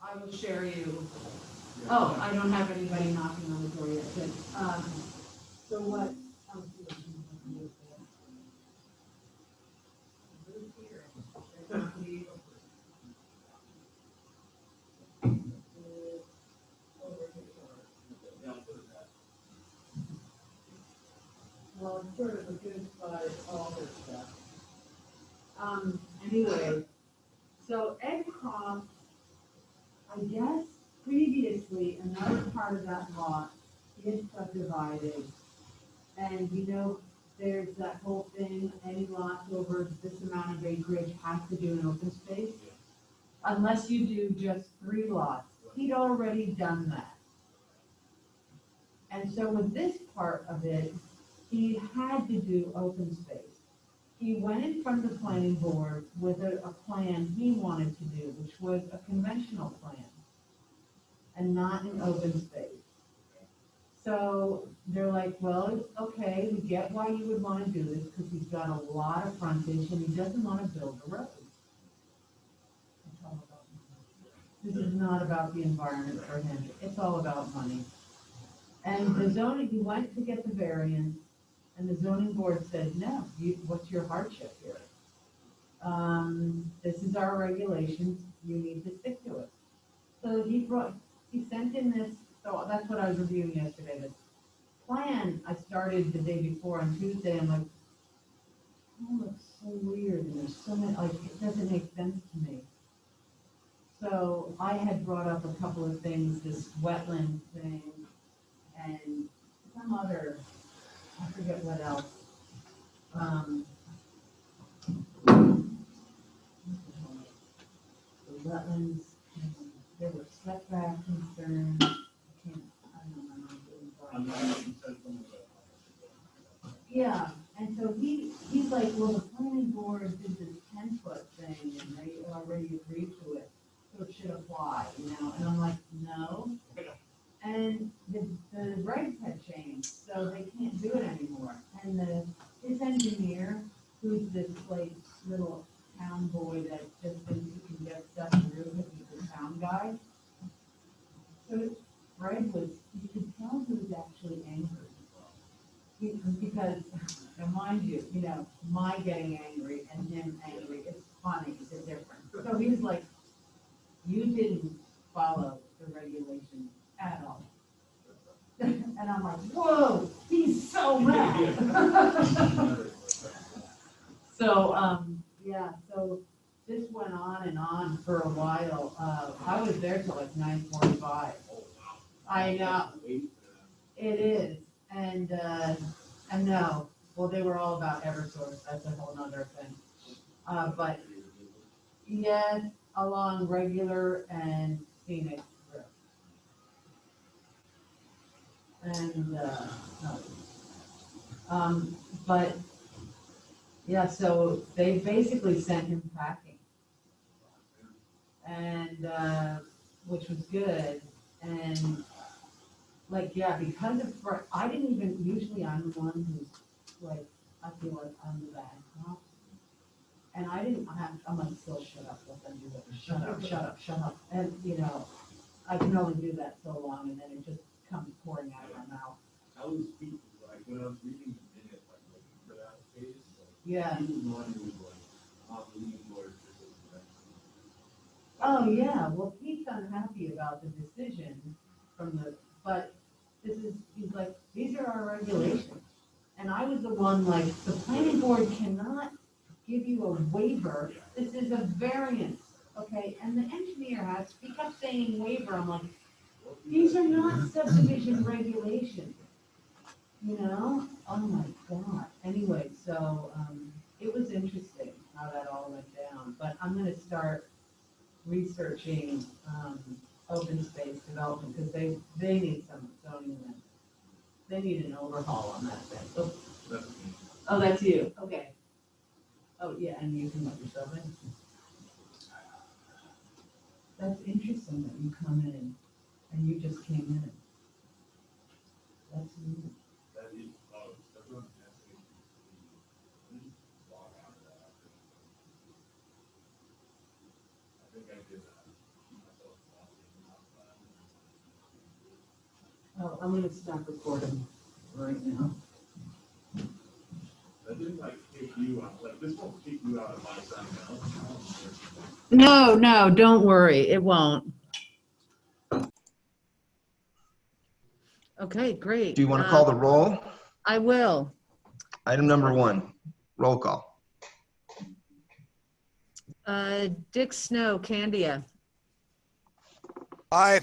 I will share you. Oh, I don't have anybody knocking on the door yet, but, so what? Well, it's sort of a good spot, all this stuff. Anyway, so Ed Croft, I guess previously another part of that lot is subdivided. And there's that whole thing, any lots over this amount of acreage has to do an open space. Unless you do just 3 lots. He'd already done that. And so with this part of it, he had to do open space. He went in front of the planning board with a plan he wanted to do, which was a conventional plan and not an open space. So they're like, well, okay, we get why you would want to do this because he's got a lot of frontage and he doesn't want to build a road. It's all about money. This is not about the environment for him. It's all about money. And the zoning, he went to get the variance, and the zoning board said, no, what's your hardship here? This is our regulations, you need to stick to it. So he sent in this, so that's what I was reviewing yesterday, this plan I started the day before on Tuesday. I'm like, oh, looks so weird, and there's so many, like, it doesn't make sense to me. So I had brought up a couple of things, this wetland thing, and some other, I forget what else. The wetlands, there were setback concerns. I don't know. Yeah, and so he's like, well, the planning board did this 10-foot thing, and they already agreed to it, so it should apply, And I'm like, no. And the regs had changed, so they can't do it anymore. And his engineer, who's this like little town boy that just thinks he can get stuff through because he's a town guy. So Fred you could tell he was actually angry. Because, and mind you, my getting angry and him angry, it's funny, it's different. So he was like, you didn't follow the regulations at all. And I'm like, whoa, he's so mad. So, yeah, so this went on and on for a while. I was there till like 9:45. I know. It is. And no, well, they were all about Eversource. That's a whole nother thing. But yes, along regular and scenic. And, but, yeah, so they basically sent him packing. And, which was good. And, like, yeah, because I didn't even, usually I'm the one who's, like, I feel like I'm the bad cop. And I didn't I'm like, still shut up, let them do it. Shut up. And, I can only do that so long, and then it just comes pouring out of my mouth. I was speaking, like, when I was reading the minute, like, looking for that page, like, yeah. He was one who was like, leaning towards this. Oh, yeah, well, Pete's unhappy about the decision but he's like, these are our regulations. And I was the one, like, the planning board cannot give you a waiver, this is a variance, okay? And the engineer he kept saying waiver, I'm like, these are not subdivision regulations, Oh my God. Anyway, so, it was interesting how that all went down, but I'm gonna start researching, open space development, because they need some zoning amendments. They need an overhaul on that thing. Oh, that's you, okay. Oh, yeah, and you can let yourself in. That's interesting that you come in, and you just came in. That's neat. That is, that's what I'm asking. Log out of that. I think I did that myself. Oh, I'm gonna stop recording right now. That didn't like kick you out, like this won't kick you out of my sign No, no, don't worry, it won't. Okay, great. Do you want to call the roll? I will. Item number 1, roll call. Dick Snow, Candia. Aye.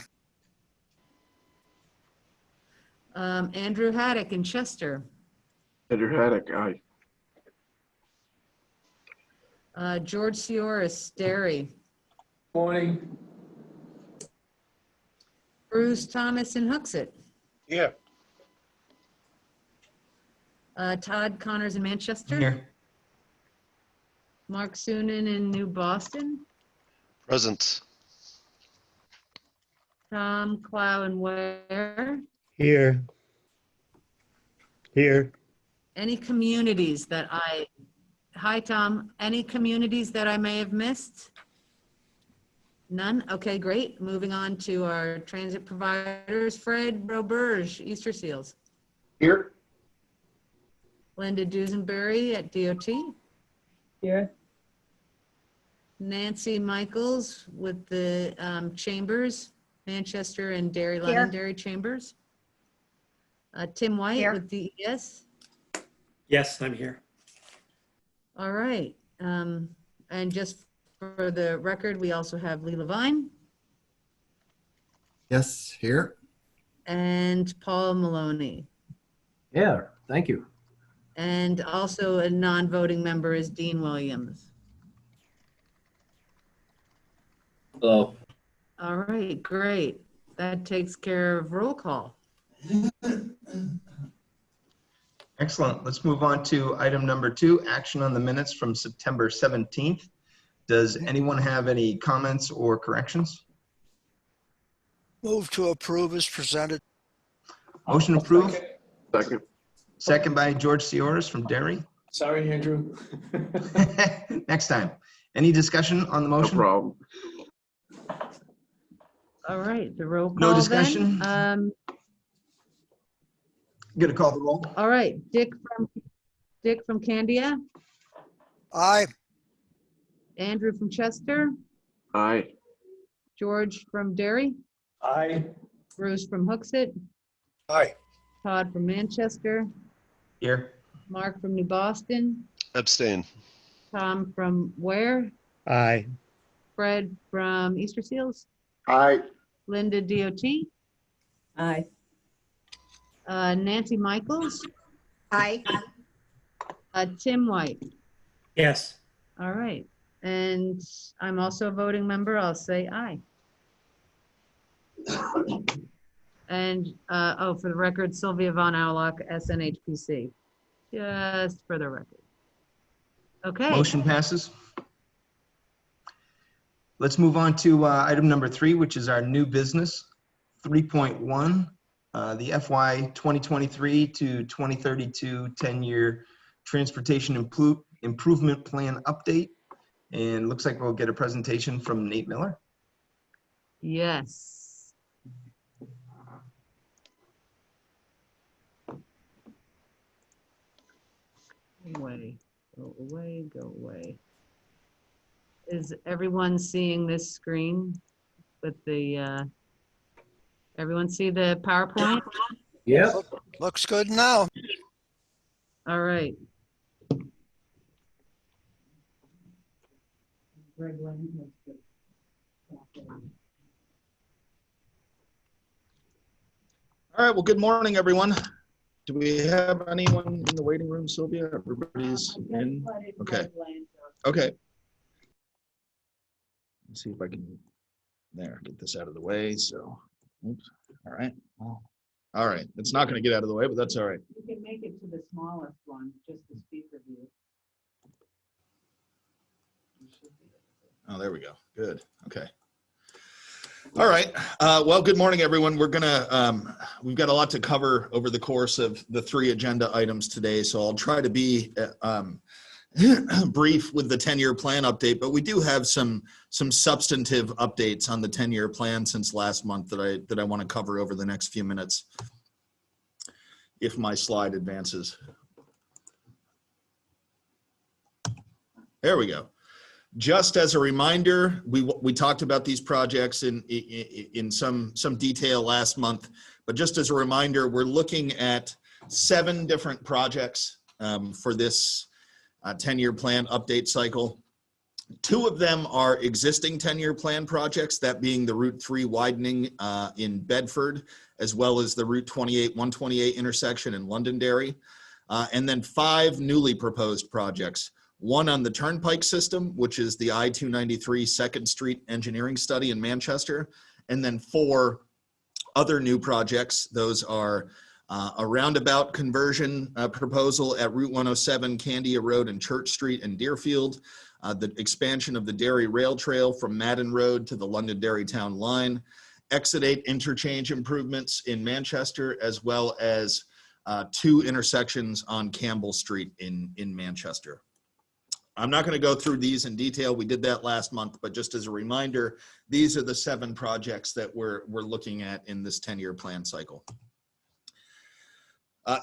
Andrew Haddock in Chester. Andrew Haddock, aye. George Sioris, Derry. Morning. Bruce Thomas in Hooksett. Yeah. Todd Connors in Manchester. Here. Mark Sunan in New Boston. Present. Tom Clow in Ware. Here. Here. Any communities that hi Tom, any communities that I may have missed? None? Okay, great. Moving on to our transit providers. Fred Roberge, Easter Seals. Here. Linda Dusenberry at DOT. Here. Nancy Michaels with the Chambers, Manchester and Derry, Here. Londonderry Chambers. Tim White Here. with DES. Yes, I'm here. All right. And just for the record, we also have Lee Levine Yes, here. and Paul Maloney. Yeah, thank you. And also a non-voting member is Dean Williams. Hello. All right, great. That takes care of roll call. Excellent. Let's move on to item number 2, action on the minutes from September 17th. Does anyone have any comments or corrections? Move to approve as presented. Motion approved. Second. Second by George Sioris from Derry. Sorry, Andrew. Next time. Any discussion on the No motion? problem. All right, the roll call No then. discussion? Gonna call the roll. All right, Dick from Candia, Aye. Andrew from Chester, Aye. George from Derry, Aye. Bruce from Hooksett, Aye. Todd from Manchester, Here. Mark from New Boston, Abstain. Tom from Ware, Aye. Fred from Easter Seals, Aye. Linda DOT, Aye. Nancy Michaels, Aye. Tim White. Yes. All right, and I'm also a voting member. I'll say aye. And, oh, for the record, Sylvia Von Aulock, SNHPC, just for the record. Okay. Motion passes. Let's move on to item number 3, which is our new business, 3.1, the FY 2023 to 2032 10-year transportation improvement plan update. And looks like we'll get a presentation from Nate Miller. Yes. Go away. Is everyone seeing this screen with the, everyone see the PowerPoint? Yep. Looks good now. All right. Greg Lennon has the- All right, well, good morning, everyone. Do we have anyone in the waiting room, Sylvia? Everybody's in? Okay. Okay. Let's see if I can, there, get this out of the way, so, oops, all right. Well, all right, it's not gonna get out of the way, but that's all right. You can make it to the smallest one, just the speaker view. Oh, there we go, good, okay. All right, well, good morning, everyone. We're gonna, we've got a lot to cover over the course of the 3 agenda items today, so I'll try to be brief with the 10-year plan update, but we do have some substantive updates on the 10-year plan since last month that I want to cover over the next few minutes, if my slide advances. There we go. Just as a reminder, we talked about these projects in some detail last month, but just as a reminder, we're looking at 7 different projects for this 10-year plan update cycle. 2 of them are existing 10-year plan projects, that being the Route 3 widening in Bedford, as well as the Route 128 intersection in Londonderry, and then 5 newly proposed projects. 1 on the Turnpike system, which is the I-293 2nd Street engineering study in Manchester, and then 4 other new projects. Those are a roundabout conversion proposal at Route 107, Candia Road and Church Street in Deerfield, the expansion of the Derry Rail Trail from Madden Road to the Londonderry Town Line, Exit 8 interchange improvements in Manchester, as well as 2 intersections on Campbell Street in Manchester. I'm not going to go through these in detail. We did that last month, but just as a reminder, these are the 7 projects that we're looking at in this 10-year plan cycle.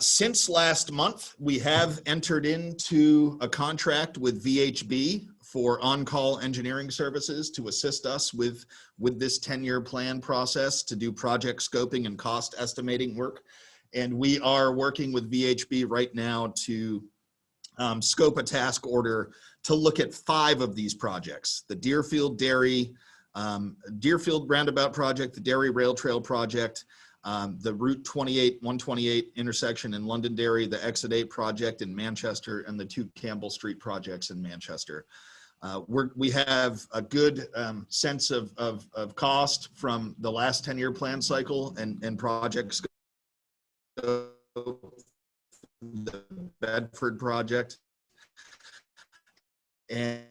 Since last month, we have entered into a contract with VHB for on-call engineering services to assist us with this 10-year plan process to do project scoping and cost estimating work. And we are working with VHB right now to scope a task order to look at 5 of these projects: the Deerfield Roundabout Project, the Derry Rail Trail Project, the Route 128 intersection in Londonderry, the Exit 8 project in Manchester, and the 2 Campbell Street projects in Manchester. We have a good sense of cost from the last 10-year plan cycle and projects. The Bedford project, and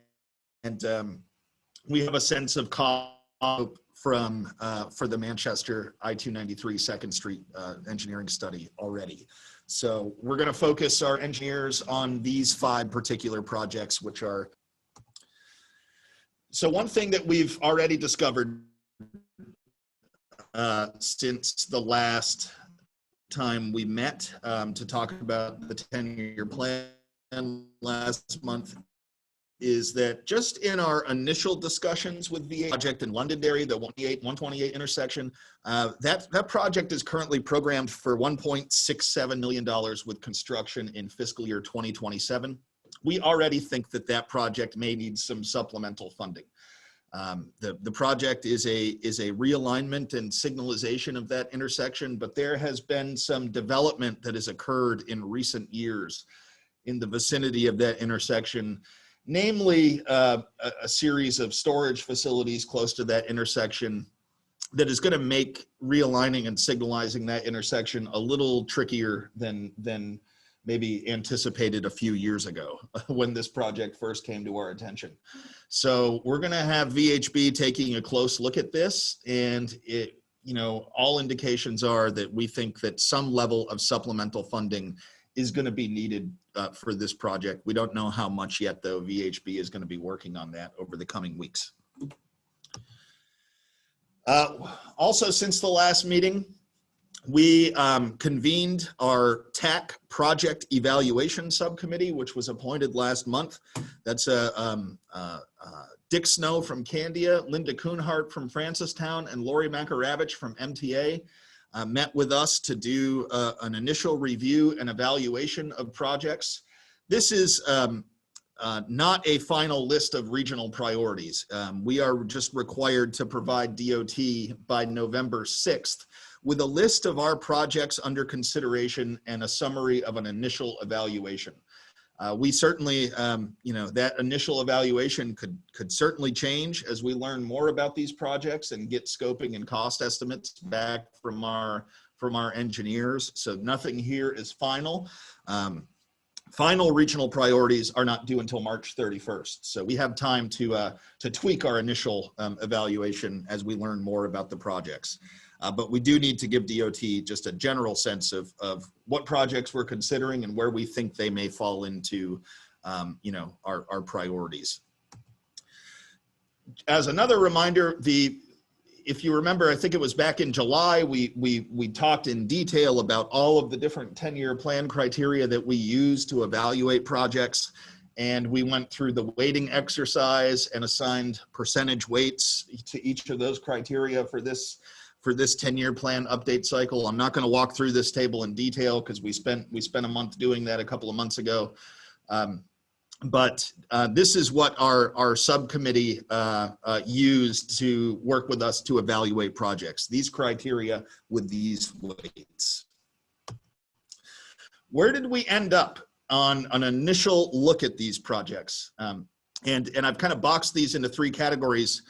we have a sense of cost from for the Manchester I-293 2nd Street engineering study already. So we're going to focus our engineers on these 5 particular projects, which are. So one thing that we've already discovered since the last time we met to talk about the 10-year plan last month is that just in our initial discussions with the project in Londonderry, the 128 intersection, that project is currently programmed for $1.67 million with construction in fiscal year 2027. We already think that project may need some supplemental funding. The project is a realignment and signalization of that intersection, but there has been some development that has occurred in recent years in the vicinity of that intersection, namely a series of storage facilities close to that intersection that is going to make realigning and signalizing that intersection a little trickier than maybe anticipated a few years ago when this project first came to our attention. So we're going to have VHB taking a close look at this, and all indications are that we think that some level of supplemental funding is going to be needed for this project. We don't know how much yet, though. VHB is going to be working on that over the coming weeks. Also, since the last meeting, we convened our TAC Project Evaluation Subcommittee, which was appointed last month. That's Dick Snow from Candia, Linda Kuhnhart from Francistown, and Lori Makaravich from MTA met with us to do an initial review and evaluation of projects. This is not a final list of regional priorities. We are just required to provide DOT by November 6th with a list of our projects under consideration and a summary of an initial evaluation. We certainly, that initial evaluation could certainly change as we learn more about these projects and get scoping and cost estimates back from our engineers. So nothing here is final. Final regional priorities are not due until March 31st. So we have time to tweak our initial evaluation as we learn more about the projects. But we do need to give DOT just a general sense of what projects we're considering and where we think they may fall into our priorities. As another reminder, if you remember, I think it was back in July, we talked in detail about all of the different 10-year plan criteria that we use to evaluate projects. And we went through the weighting exercise and assigned percentage weights to each of those criteria for this 10-year plan update cycle. I'm not going to walk through this table in detail because we spent a month doing that a couple of months ago. But this is what our subcommittee used to work with us to evaluate projects. These criteria with these weights. Where did we end up on an initial look at these projects? And I've kind of boxed these into three categories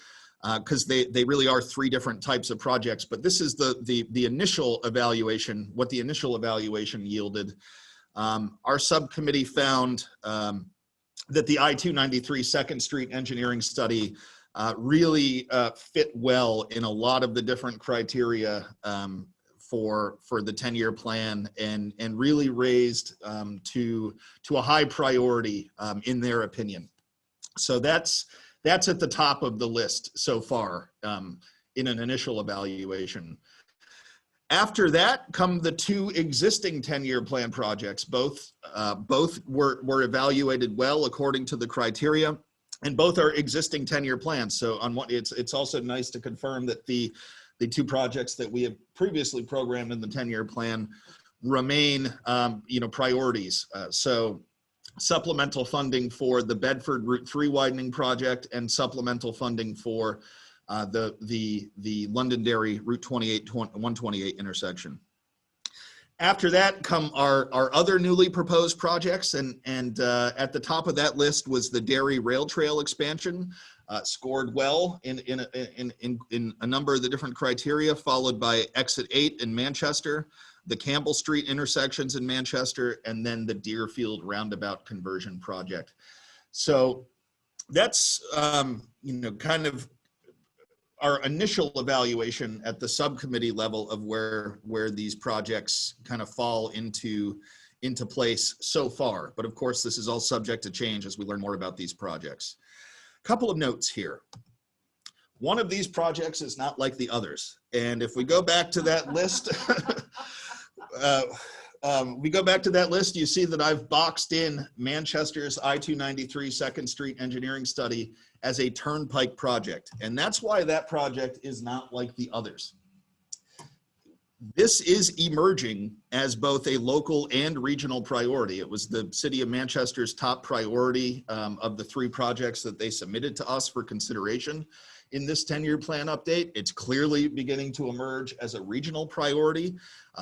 because they really are three different types of projects. But this is the initial evaluation, what the initial evaluation yielded. Our subcommittee found that the I-293 Second Street engineering study really fit well in a lot of the different criteria for the 10-year plan and really raised to a high priority in their opinion. So that's at the top of the list so far in an initial evaluation. After that come the two existing 10-year plan projects. Both were evaluated well according to the criteria, and both are existing 10-year plans. So on one, it's also nice to confirm that the two projects that we have previously programmed in the 10-year plan remain priorities. So supplemental funding for the Bedford Route 3 widening project and supplemental funding for the Londonderry Route 128 intersection. After that come our other newly proposed projects, and at the top of that list was the Derry Rail Trail expansion, scored well in a number of the different criteria, followed by Exit 8 in Manchester, the Campbell Street intersections in Manchester, and then the Deerfield roundabout conversion project. So that's kind of our initial evaluation at the subcommittee level of where these projects kind of fall into place so far. But of course, this is all subject to change as we learn more about these projects. A couple of notes here. One of these projects is not like the others. And if we go back to that list, you see that I've boxed in Manchester's I-293 Second Street engineering study as a turnpike project. And that's why that project is not like the others. This is emerging as both a local and regional priority. It was the City of Manchester's top priority of the three projects that they submitted to us for consideration in this 10-year plan update. It's clearly beginning to emerge as a regional priority.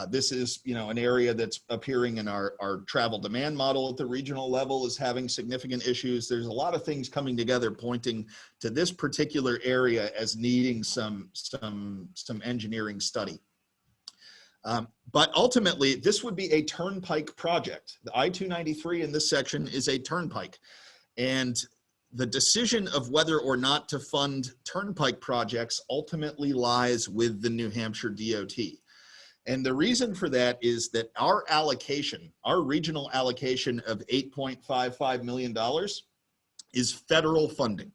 This is, an area that's appearing in our travel demand model at the regional level is having significant issues. There's a lot of things coming together pointing to this particular area as needing some engineering study. But ultimately, this would be a turnpike project. The I-293 in this section is a turnpike. And the decision of whether or not to fund turnpike projects ultimately lies with the New Hampshire DOT. And the reason for that is that our allocation, our regional allocation of $8.55 million is federal funding.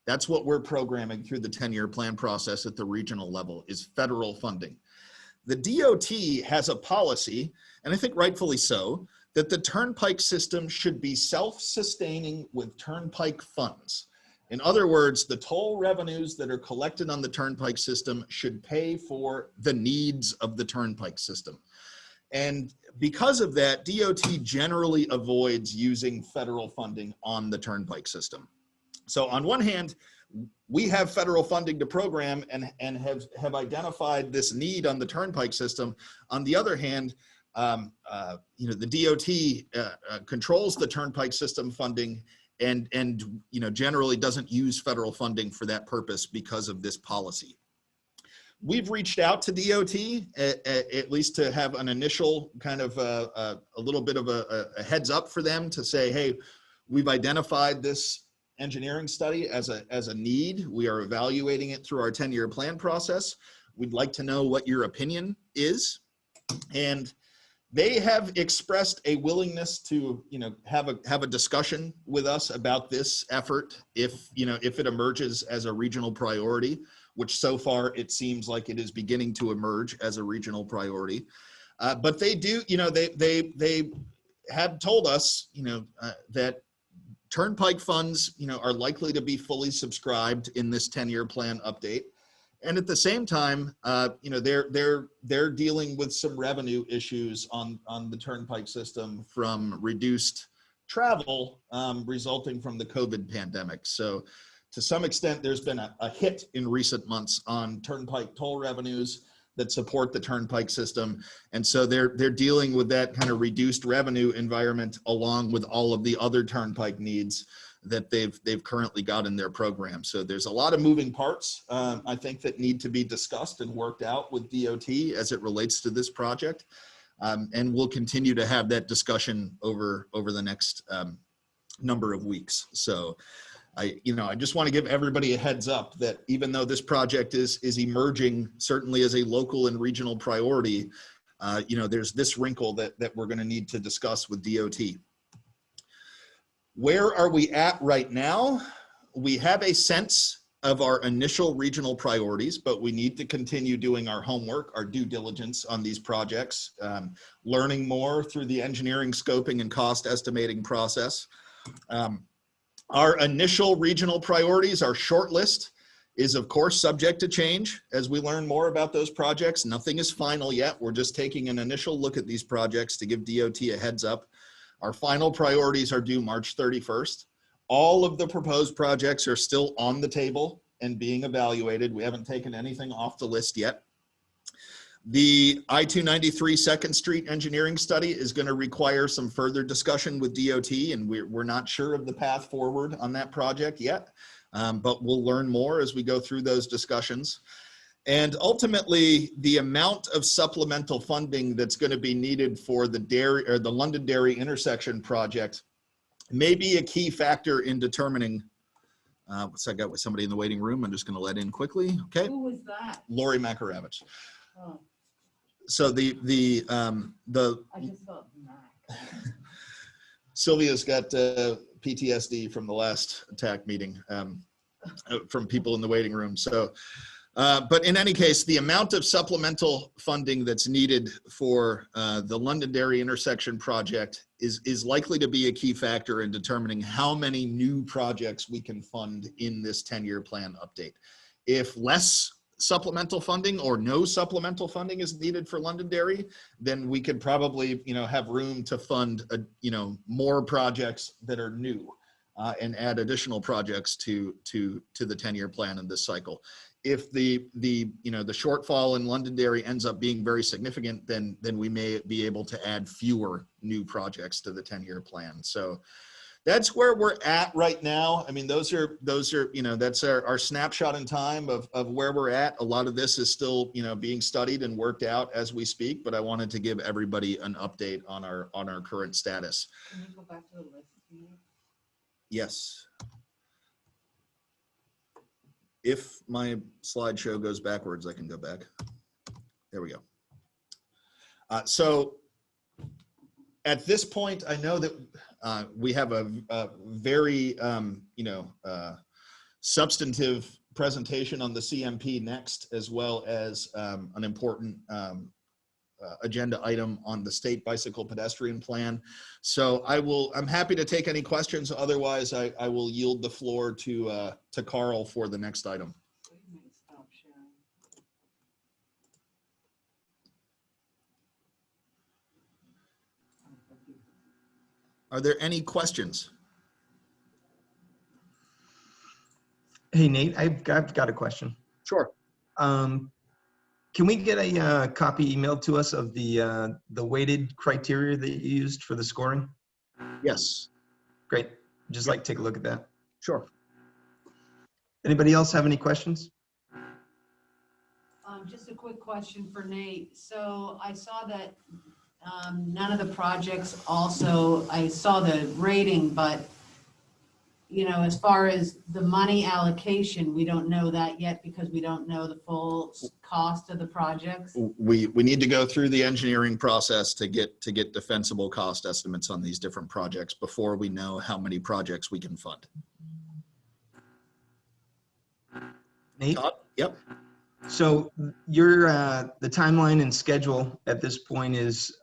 That's what we're programming through the 10-year plan process at the regional level is federal funding. The DOT has a policy, and I think rightfully so, that the turnpike system should be self-sustaining with turnpike funds. In other words, the toll revenues that are collected on the turnpike system should pay for the needs of the turnpike system. And because of that, DOT generally avoids using federal funding on the turnpike system. So on one hand, we have federal funding to program and have identified this need on the turnpike system. On the other hand, the DOT controls the turnpike system funding and generally doesn't use federal funding for that purpose because of this policy. We've reached out to DOT at least to have an initial kind of a little bit of a heads up for them to say, hey, we've identified this engineering study as a need. We are evaluating it through our 10-year plan process. We'd like to know what your opinion is. And They have expressed a willingness to, have a discussion with us about this effort if it emerges as a regional priority, which so far it seems like it is beginning to emerge as a regional priority. But they do, they have told us, that Turnpike funds, are likely to be fully subscribed in this 10-year plan update. And at the same time, they're dealing with some revenue issues on the Turnpike system from reduced travel resulting from the COVID pandemic. So to some extent, there's been a hit in recent months on Turnpike toll revenues that support the Turnpike system. And so they're dealing with that kind of reduced revenue environment along with all of the other Turnpike needs that they've currently got in their program. So there's a lot of moving parts, I think, that need to be discussed and worked out with DOT as it relates to this project. And we'll continue to have that discussion over the next number of weeks. So I just want to give everybody a heads up that even though this project is emerging certainly as a local and regional priority, there's this wrinkle that we're going to need to discuss with DOT. Where are we at right now? We have a sense of our initial regional priorities, but we need to continue doing our homework, our due diligence on these projects, learning more through the engineering, scoping, and cost estimating process. Our initial regional priorities, our short list, is of course subject to change as we learn more about those projects. Nothing is final yet. We're just taking an initial look at these projects to give DOT a heads up. Our final priorities are due March 31st. All of the proposed projects are still on the table and being evaluated. We haven't taken anything off the list yet. The I-293 2nd Street engineering study is going to require some further discussion with DOT, and we're not sure of the path forward on that project yet, but we'll learn more as we go through those discussions. And ultimately, the amount of supplemental funding that's going to be needed for the Londonderry intersection project may be a key factor in determining. So I got with somebody in the waiting room. I'm just going to let in quickly. Okay. Who was that? Lori Makaravich. Oh, So the I just felt Mac. Sylvia's got PTSD from the last TAC meeting from people in the waiting room. So. But in any case, the amount of supplemental funding that's needed for the Londonderry intersection project is likely to be a key factor in determining how many new projects we can fund in this 10-year plan update. If less supplemental funding or no supplemental funding is needed for Londonderry, then we could probably have room to fund more projects that are new and add additional projects to the 10-year plan in this cycle. If the shortfall in Londonderry ends up being very significant, then we may be able to add fewer new projects to the 10-year plan. So that's where we're at right now. I mean, those are that's our snapshot in time of where we're at. A lot of this is still being studied and worked out as we speak, but I wanted to give everybody an update on our current status. Can we go back to the list? Yes. If my slideshow goes backwards, I can go back. There we go. So at this point, I know that we have a very, substantive presentation on the CMP next, as well as an important agenda item on the state bicycle pedestrian plan. So I'm happy to take any questions. Otherwise, I will yield the floor to Carl for the next item. Stop sharing. Are there any questions? Hey, Nate, I've got a question. Sure. Can we get a copy emailed to us of the weighted criteria that you used for the scoring? Yes. Great. Just like to take a look at that. Sure. Anybody else have any questions? Just a quick question for Nate. So I saw that none of the projects also, I saw the rating, but as far as the money allocation, we don't know that yet because we don't know the full cost of the projects. We need to go through the engineering process to get defensible cost estimates on these different projects before we know how many projects we can fund. Nate? Todd? Yep. So your, the timeline and schedule at this point is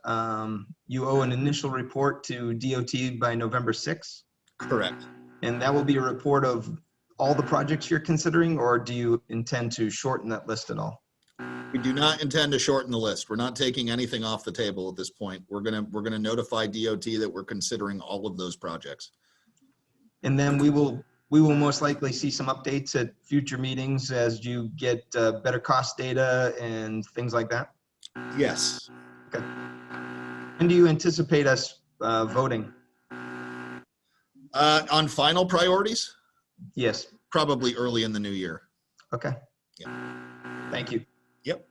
you owe an initial report to DOT by November 6th, Correct. and that will be a report of all the projects you're considering, or do you intend to shorten that list at all? We do not intend to shorten the list. We're not taking anything off the table at this point. We're gonna notify DOT that we're considering all of those projects. And then we will most likely see some updates at future meetings as you get better cost data and things like that. Yes. Okay. When do you anticipate us voting? On final priorities, Yes. probably early in the new year. Okay. Yeah. Thank you. Yep.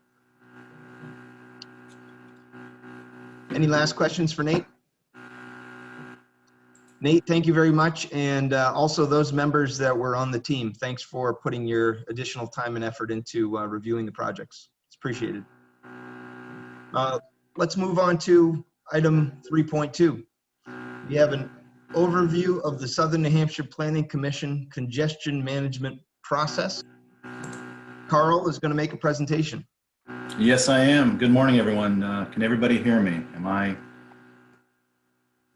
Any last questions for Nate? Nate, thank you very much. And also those members that were on the team, thanks for putting your additional time and effort into reviewing the projects. It's appreciated. Let's move on to item 3.2. We have an overview of the Southern New Hampshire Planning Commission congestion management process. Carl is going to make a presentation. Yes, I am. Good morning, everyone. Can everybody hear me? Am I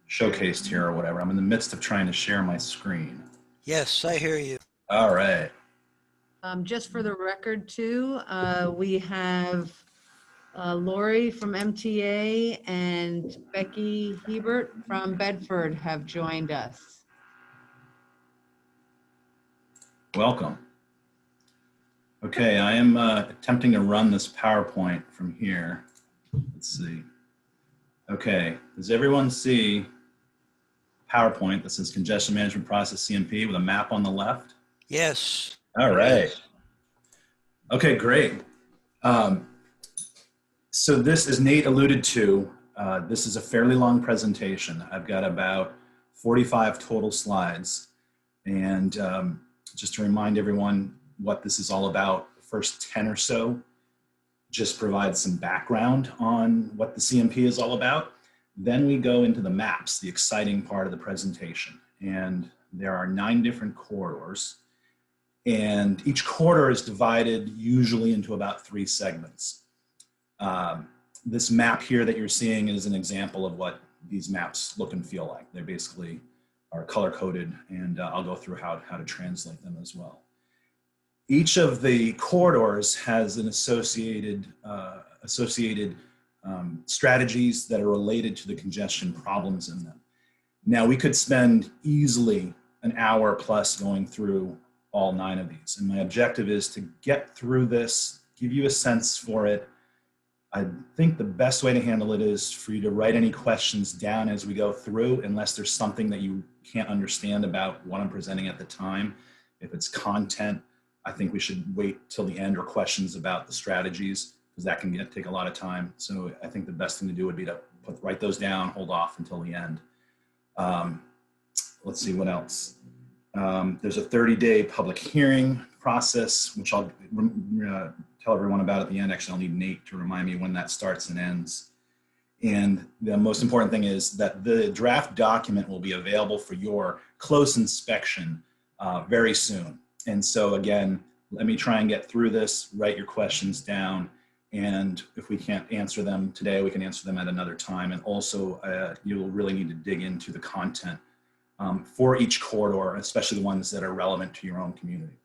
showcased here or whatever? I'm in the midst of trying to share my screen. Yes, I hear you. All right. Just for the record too, we have Lori from MTA and Becky Hebert from Bedford have joined us. Welcome. Okay, I am attempting to run this PowerPoint from here. Let's see. Okay, does everyone see PowerPoint that says Congestion Management Process CMP with a map on the left? Yes. All right. Okay, great. So this, as Nate alluded to, this is a fairly long presentation. I've got about 45 total slides. And just to remind everyone what this is all about, the first 10 or so just provide some background on what the CMP is all about. Then we go into the maps, the exciting part of the presentation. And there are 9 different corridors. And each corridor is divided usually into about 3 segments. This map here that you're seeing is an example of what these maps look and feel like. They basically are color coded, and I'll go through how to translate them as well. Each of the corridors has an associated strategies that are related to the congestion problems in them. Now, we could spend easily an hour plus going through all 9 of these. And my objective is to get through this, give you a sense for it. I think the best way to handle it is for you to write any questions down as we go through, unless there's something that you can't understand about what I'm presenting at the time. If it's content, I think we should wait till the end, or questions about the strategies, because that can take a lot of time. So I think the best thing to do would be to write those down, hold off until the end. Let's see what else. There's a 30-day public hearing process, which I'll tell everyone about at the end. Actually, I'll need Nate to remind me when that starts and ends. And the most important thing is that the draft document will be available for your close inspection very soon. And so again, let me try and get through this, write your questions down. And if we can't answer them today, we can answer them at another time. And also, you'll really need to dig into the content for each corridor, especially the ones that are relevant to your own community.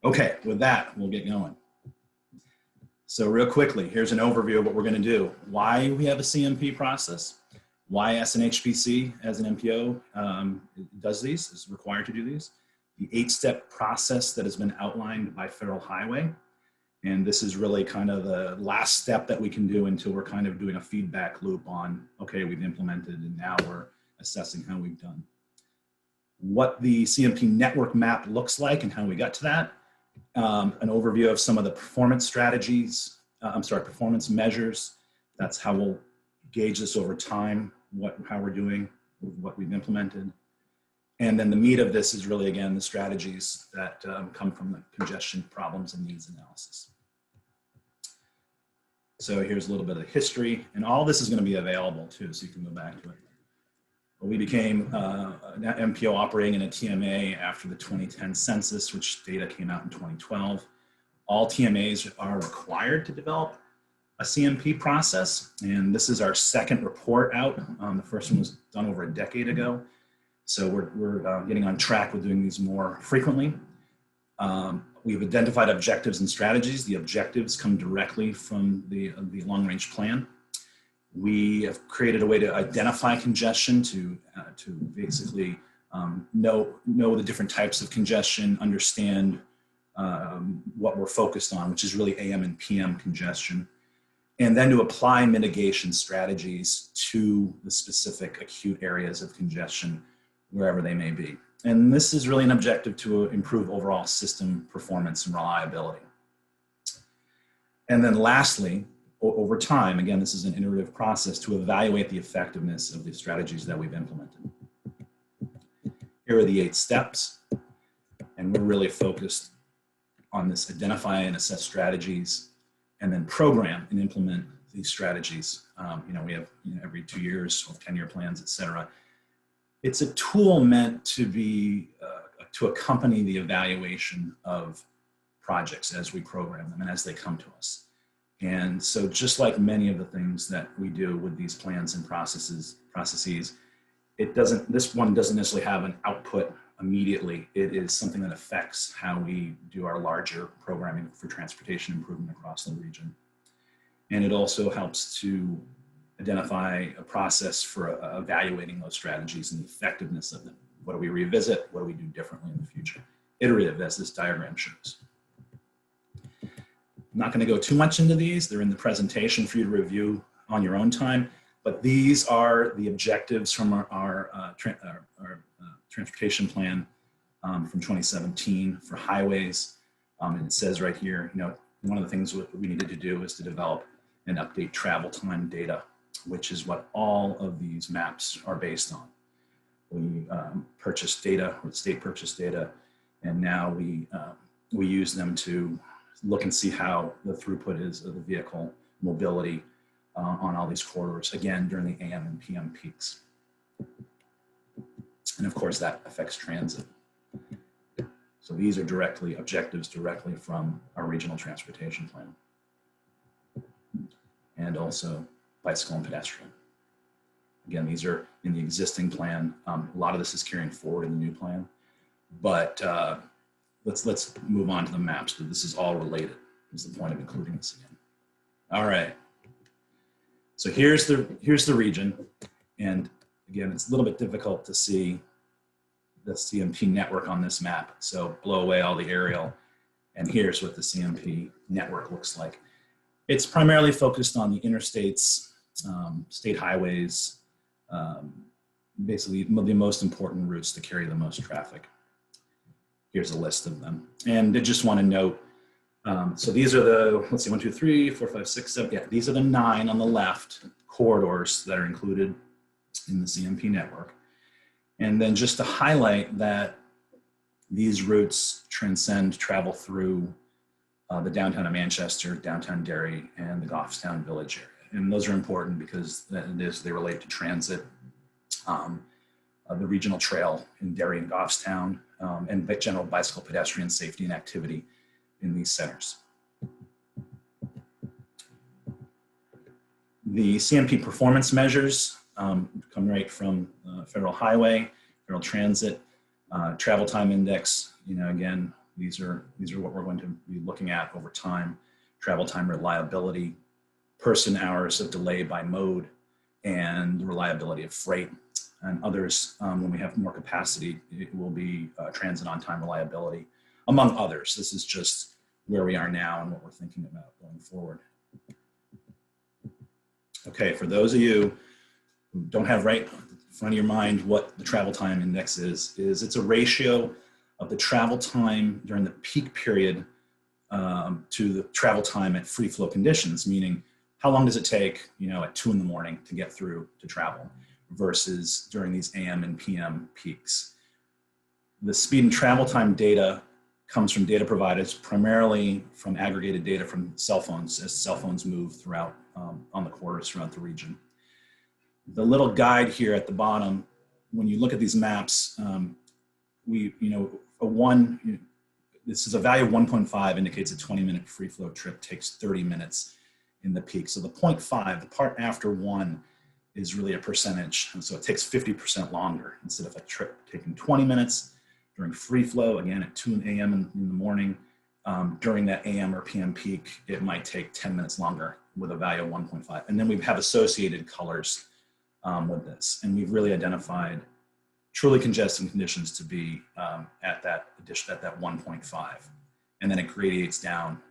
Okay, with that, we'll get going. So real quickly, here's an overview of what we're going to do. Why we have a CMP process, why SNHPC as an MPO does these, is required to do these, the 8-step process that has been outlined by Federal Highway. And this is really kind of the last step that we can do until we're kind of doing a feedback loop on, okay, we've implemented and now we're assessing how we've done. What the CMP network map looks like and how we got to that. An overview of some of the performance strategies, performance measures. That's how we'll gauge this over time, how we're doing, what we've implemented. And then the meat of this is really, again, the strategies that come from the congestion problems and needs analysis. So here's a little bit of the history, and all this is going to be available too, so you can go back to it. We became an MPO operating in a TMA after the 2010 census, which data came out in 2012. All TMAs are required to develop a CMP process, and this is our second report out. The first one was done over a decade ago, so we're getting on track with doing these more frequently. We've identified objectives and strategies. The objectives come directly from the long-range plan. We have created a way to identify congestion, to basically know the different types of congestion, understand what we're focused on, which is really AM and PM congestion, and then to apply mitigation strategies to the specific acute areas of congestion, wherever they may be. And this is really an objective to improve overall system performance and reliability. And then lastly, over time, again, this is an iterative process to evaluate the effectiveness of the strategies that we've implemented. Here are the 8 steps, and we're really focused on this: identify and assess strategies, and then program and implement these strategies. We have every 2 years or 10-year plans, et cetera. It's a tool meant to be to accompany the evaluation of projects as we program them and as they come to us. And so, just like many of the things that we do with these plans and processes, this one doesn't necessarily have an output immediately. It is something that affects how we do our larger programming for transportation improvement across the region. And it also helps to identify a process for evaluating those strategies and the effectiveness of them. What do we revisit? What do we do differently in the future? Iterative, as this diagram shows. I'm not going to go too much into these. They're in the presentation for you to review on your own time. But these are the objectives from our transportation plan from 2017 for highways. And it says right here, one of the things we needed to do is to develop and update travel time data, which is what all of these maps are based on. We purchased data, or the state purchased data, and now we use them to look and see how the throughput is of the vehicle mobility on all these corridors, again, during the AM and PM peaks. And of course, that affects transit. So these are objectives directly from our regional transportation plan. And also bicycle and pedestrian. Again, these are in the existing plan. A lot of this is carrying forward in the new plan, but let's move on to the maps. This is all related. Is the point of including this again. All right. So here's the region, and again, it's a little bit difficult to see the CMP network on this map. So blow away all the aerial, and here's what the CMP network looks like. It's primarily focused on the interstates, state highways, basically the most important routes to carry the most traffic. Here's a list of them. And I just want to note, so these are the, let's see, 1, 2, 3, 4, 5, 6, 7, yeah, these are the 9 on the left corridors that are included in the CMP network. And then just to highlight that these routes travel through the downtown of Manchester, downtown Derry, and the Goffstown Village area. And those are important because they relate to transit, the regional trail in Derry and Goffstown, and general bicycle pedestrian safety and activity in these centers. The CMP performance measures come right from Federal Highway, Federal Transit, Travel Time Index. Again, these are what we're going to be looking at over time. Travel time reliability, person hours of delay by mode, and reliability of freight. And others, when we have more capacity, it will be transit on time reliability, among others. This is just where we are now and what we're thinking about going forward. Okay, for those of you who don't have right in front of your mind what the travel time index is it's a ratio of the travel time during the peak period to the travel time at free flow conditions, meaning how long does it take, at 2 in the morning to get through to travel versus during these AM and PM peaks. The speed and travel time data comes from data providers, primarily from aggregated data from cell phones, as cell phones move throughout on the corridors throughout the region. The little guide here at the bottom, when you look at these maps, this is a value of 1.5 indicates a 20-minute free flow trip takes 30 minutes in the peak. So the 0.5, the part after 1, is really a percentage. And so it takes 50% longer. Instead of a trip taking 20 minutes during free flow, again at 2 a.m. in the morning, during that AM or PM peak, it might take 10 minutes longer with a value of 1.5. And then we have associated colors with this. And we've really identified truly congested conditions to be at that 1.5. And then it gradiates down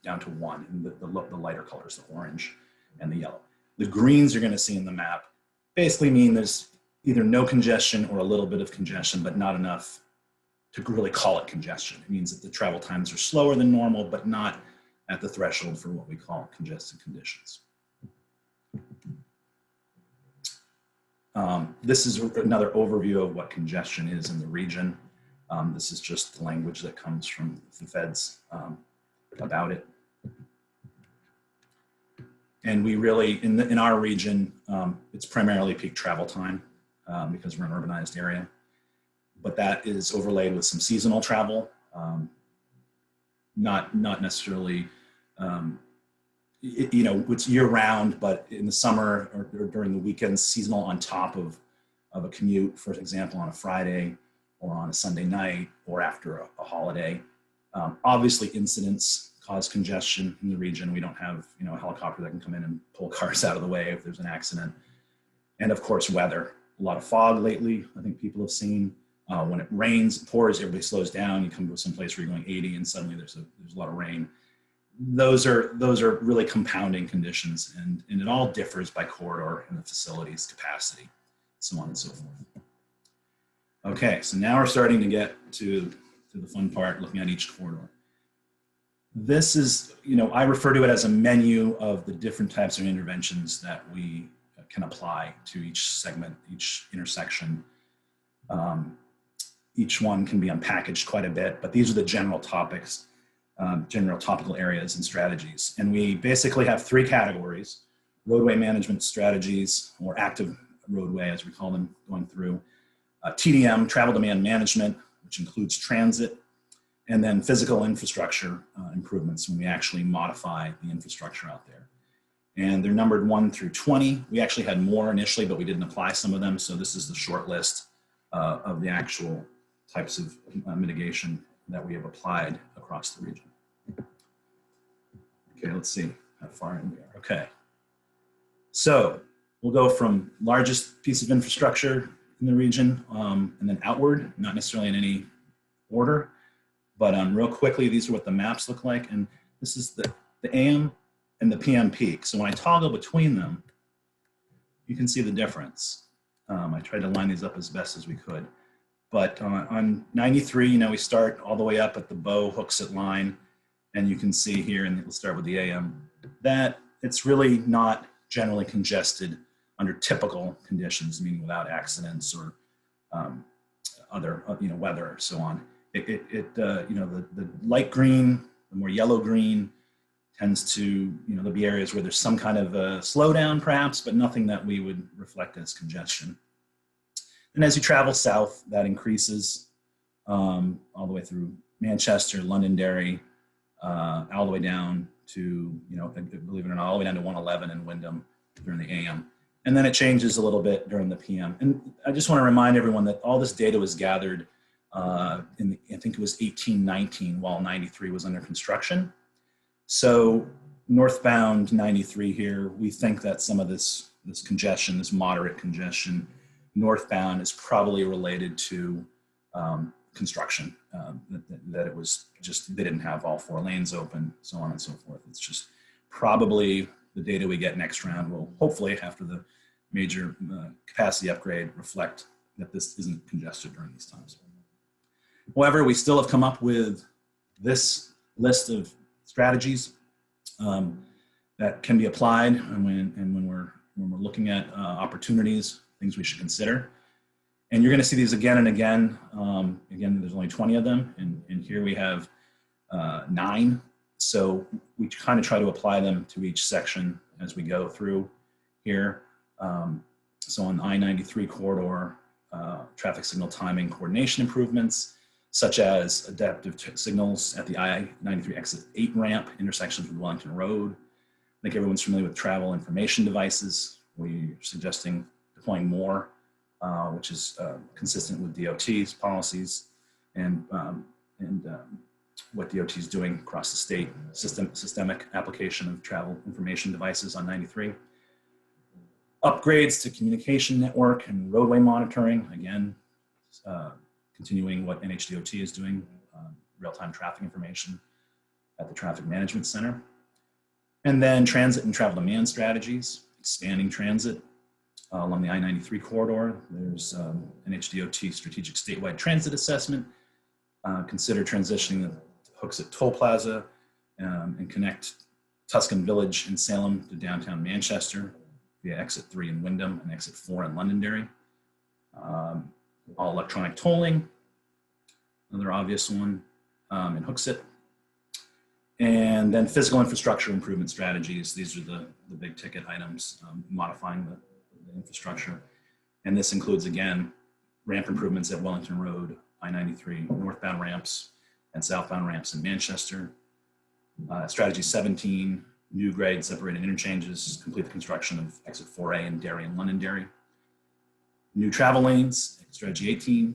to 1, and the lighter colors, the orange and the yellow. The greens you're going to see in the map basically mean there's either no congestion or a little bit of congestion, but not enough to really call it congestion. It means that the travel times are slower than normal, but not at the threshold for what we call congested conditions. This is another overview of what congestion is in the region. This is just the language that comes from the feds about it. And we really, in our region, it's primarily peak travel time because we're an urbanized area. But that is overlaid with some seasonal travel, not necessarily, it's year round, but in the summer or during the weekends, seasonal on top of a commute, for example, on a Friday or on a Sunday night or after a holiday. Obviously, incidents cause congestion in the region. We don't have, a helicopter that can come in and pull cars out of the way if there's an accident. And of course, weather. A lot of fog lately, I think people have seen. When it rains, it pours, everybody slows down. You come to some place where you're going 80 and suddenly there's a lot of rain. Those are really compounding conditions, and it all differs by corridor and the facility's capacity, so on and so forth. Okay, so now we're starting to get to the fun part, looking at each corridor. This is, I refer to it as a menu of the different types of interventions that we can apply to each segment, each intersection. Each one can be unpackaged quite a bit, but these are the general topics, general topical areas and strategies. And we basically have 3 categories: roadway management strategies, or active roadway as we call them going through, TDM, travel demand management, which includes transit, and then physical infrastructure improvements when we actually modify the infrastructure out there. And they're numbered 1 through 20. We actually had more initially, but we didn't apply some of them. So this is the short list of the actual types of mitigation that we have applied across the region. Okay, let's see how far in we are. Okay. So we'll go from largest piece of infrastructure in the region and then outward, not necessarily in any order. But real quickly, these are what the maps look like. And this is the AM and the PM peak. So when I toggle between them, you can see the difference. I tried to line these up as best as we could. But on 93, we start all the way up at the Bow Hooksett line. And you can see here, and we'll start with the AM, that it's really not generally congested under typical conditions, meaning without accidents or other, weather or so on. The light green, the more yellow green tends to, there'll be areas where there's some kind of a slowdown perhaps, but nothing that we would reflect as congestion. And as you travel south, that increases all the way through Manchester, Londonderry, all the way down to, believe it or not, all the way down to 111 in Wyndham during the AM. And then it changes a little bit during the PM. And I just want to remind everyone that all this data was gathered I think it was 1819 while 93 was under construction. So northbound 93 here, we think that some of this congestion, this moderate congestion, northbound is probably related to construction, that it was just, they didn't have all 4 lanes open, so on and so forth. It's just probably the data we get next round will hopefully, after the major capacity upgrade, reflect that this isn't congested during these times. However, we still have come up with this list of strategies that can be applied, and when we're looking at opportunities, things we should consider. And you're going to see these again and again. Again, there's only 20 of them, and here we have 9. So we kind of try to apply them to each section as we go through here. So on the I-93 corridor, traffic signal timing coordination improvements, such as adaptive signals at the I-93 exit 8 ramp intersections with Wellington Road. I think everyone's familiar with travel information devices. We're suggesting deploying more, which is consistent with DOT's policies and what DOT is doing across the state, systemic application of travel information devices on 93. Upgrades to communication network and roadway monitoring, again, continuing what NHDOT is doing, real-time traffic information at the Traffic Management Center. And then transit and travel demand strategies, expanding transit along the I-93 corridor. There's NHDOT strategic statewide transit assessment. Consider transitioning the Hooksett Toll Plaza and connect Tuscan Village and Salem to downtown Manchester via exit 3 in Wyndham and exit 4 in Londonderry. All electronic tolling, another obvious one in Hooksett. And then physical infrastructure improvement strategies. These are the big ticket items, modifying the infrastructure. And this includes, again, ramp improvements at Wellington Road, I-93 northbound ramps and southbound ramps in Manchester. Strategy 17, new grade separated interchanges, complete the construction of exit 4A in Derry and Londonderry. New travel lanes, strategy 18,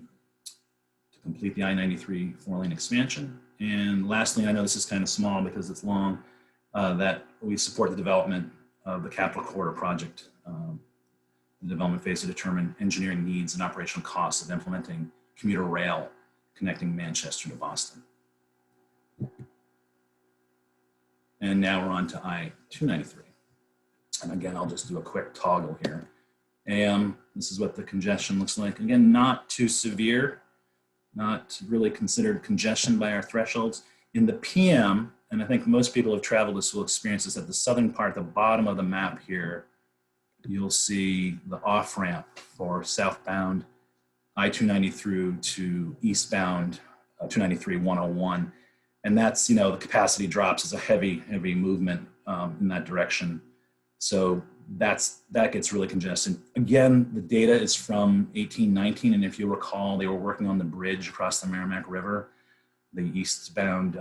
to complete the I-93 4-lane expansion. And lastly, I know this is kind of small because it's long, that we support the development of the Capital Corridor project, the development phase to determine engineering needs and operational costs of implementing commuter rail connecting Manchester to Boston. And now we're on to I-293. And again, I'll just do a quick toggle here. AM, this is what the congestion looks like. Again, not too severe, not really considered congestion by our thresholds. In the PM, and I think most people have traveled this will experience this at the southern part, the bottom of the map here, you'll see the off-ramp for southbound I-290 through to eastbound 293-101. And that's, you know, the capacity drops as a heavy movement in that direction. So that gets really congested. Again, the data is from 1819, and if you recall, they were working on the bridge across the Merrimack River, the eastbound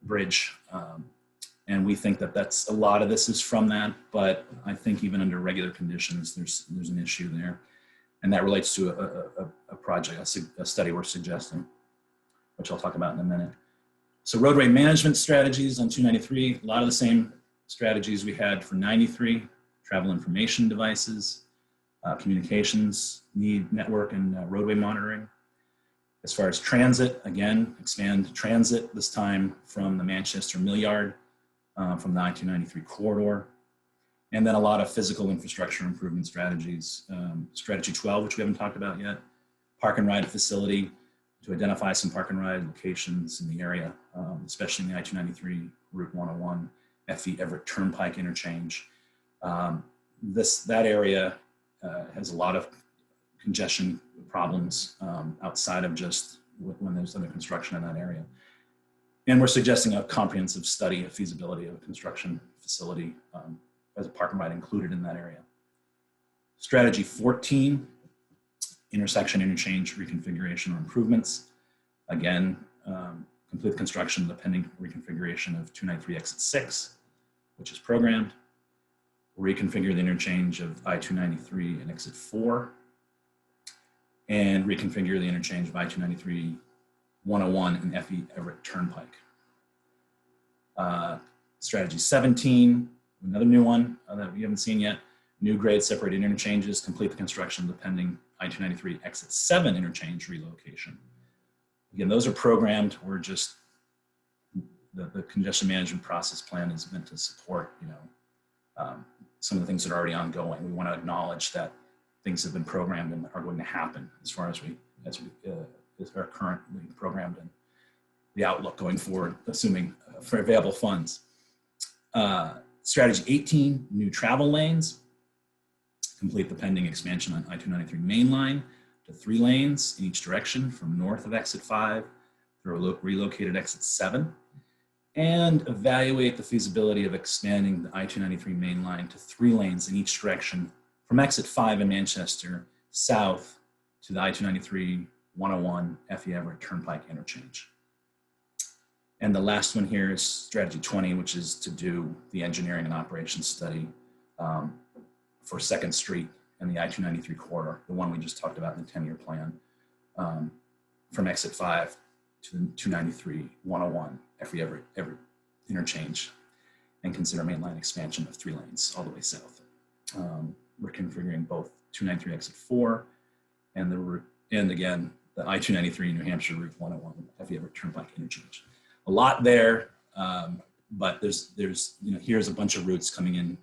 bridge, and we think that that's a lot of this is from that. But I think even under regular conditions, there's an issue there, and that relates to a project, a study we're suggesting, which I'll talk about in a minute. So roadway management strategies on 293, a lot of the same strategies we had for 93. Travel information devices, communications, network and roadway monitoring. As far as transit, again, expand transit, this time from the Manchester Mill Yard, from the I-293 corridor. And then a lot of physical infrastructure improvement strategies. Strategy 12, which we haven't talked about yet, park and ride facility to identify some park and ride locations in the area, especially in the I-293 Route 101, FE Everett Turnpike interchange. That area has a lot of congestion problems outside of just when there's under construction in that area. And we're suggesting a comprehensive study of feasibility of a construction facility as a park and ride included in that area. Strategy 14, intersection interchange reconfiguration or improvements. Again, complete construction of the pending reconfiguration of 293 exit 6, which is programmed. Reconfigure the interchange of I-293 and exit 4, and reconfigure the interchange of I-293 101 and FE Everett Turnpike. Strategy 17, another new one that we haven't seen yet, new grade separated interchanges, complete the construction of the pending I-293 exit 7 interchange relocation. Again, those are programmed. We're just, the congestion management process plan is meant to support, you know, some of the things that are already ongoing. We want to acknowledge that things have been programmed and are going to happen as far as we are currently programmed and the outlook going forward, assuming for available funds. Strategy 18, new travel lanes. Complete the pending expansion on I-293 main line to 3 lanes in each direction from north of exit 5 through relocated exit 7, and evaluate the feasibility of expanding the I-293 main line to 3 lanes in each direction from exit 5 in Manchester south to the I-293 101 F.E. Everett Turnpike interchange. And the last one here is strategy 20, which is to do the engineering and operations study for 2nd Street and the I-293 corridor, the one we just talked about in the 10-year plan, from exit 5 to the 293 101 F.E. Everett interchange, and consider mainline expansion of 3 lanes all the way south. We're configuring both 293 exit 4 and again the I-293 New Hampshire Route 101 F.E. Everett Turnpike interchange. A lot there, but there's here's a bunch of routes coming in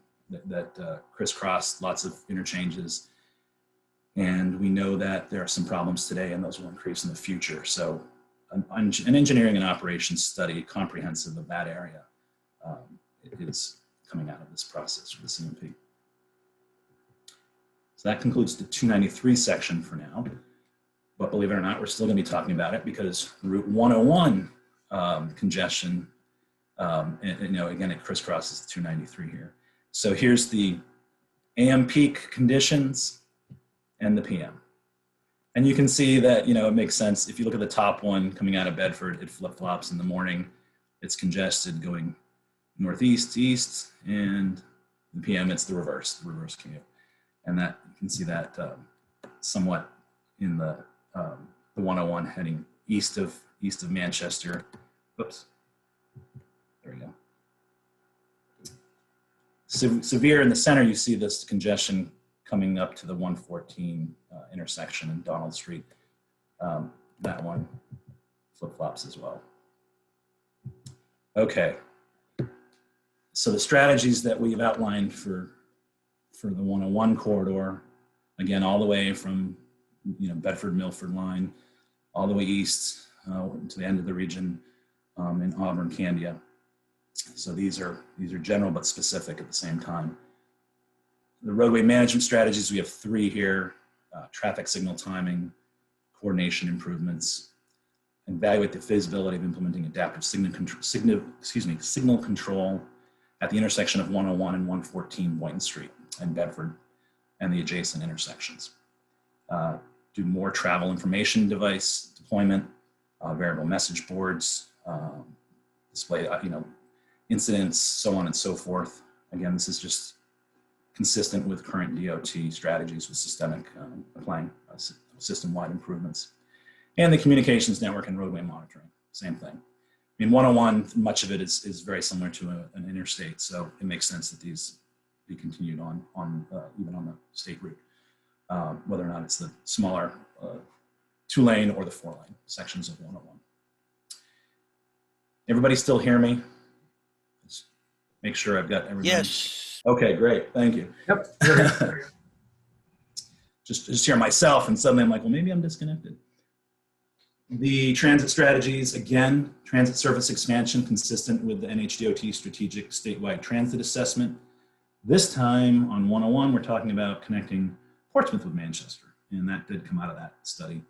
that crisscross, lots of interchanges, and we know that there are some problems today, and those will increase in the future. So, an engineering and operations study, comprehensive of that area, is coming out of this process for the CMP. So that concludes the 293 section for now. But believe it or not, we're still going to be talking about it because Route 101 congestion, and again, it crisscrosses 293 here. So here's the AM peak conditions and the PM. And you can see that, it makes sense. If you look at the top one coming out of Bedford, it flip-flops in the morning. It's congested going northeast to east, and the PM, it's the reverse commute. And that you can see that somewhat in the 101 heading east of Manchester. Oops, there we go. Severe in the center, you see this congestion coming up to the 114 intersection in Donald Street. That one flip-flops as well. Okay, so the strategies that we've outlined for the 101 corridor, again, all the way from Bedford-Milford line, all the way east to the end of the region in Auburn, Candia. So these are general but specific at the same time. The roadway management strategies, we have 3 here: traffic signal timing, coordination improvements, evaluate the feasibility of implementing adaptive signal control at the intersection of 101 and 114 Boynton Street and Bedford and the adjacent intersections. Do more travel information device deployment, variable message boards, display incidents, so on and so forth. Again, this is just consistent with current DOT strategies with systemic applying system-wide improvements. And the communications network and roadway monitoring, same thing. I mean, 101, much of it is very similar to an interstate, so it makes sense that these be continued on even on the state route, whether or not it's the smaller 2-lane or the 4-lane sections of 101. Everybody still hear me? Just make sure I've got everybody. Yes. Okay, great, thank you. Yep. just hear myself, and suddenly I'm like, well, maybe I'm disconnected. The transit strategies, again, transit service expansion consistent with the NHDOT strategic statewide transit assessment. This time on 101, we're talking about connecting Portsmouth with Manchester, and that did come out of that study.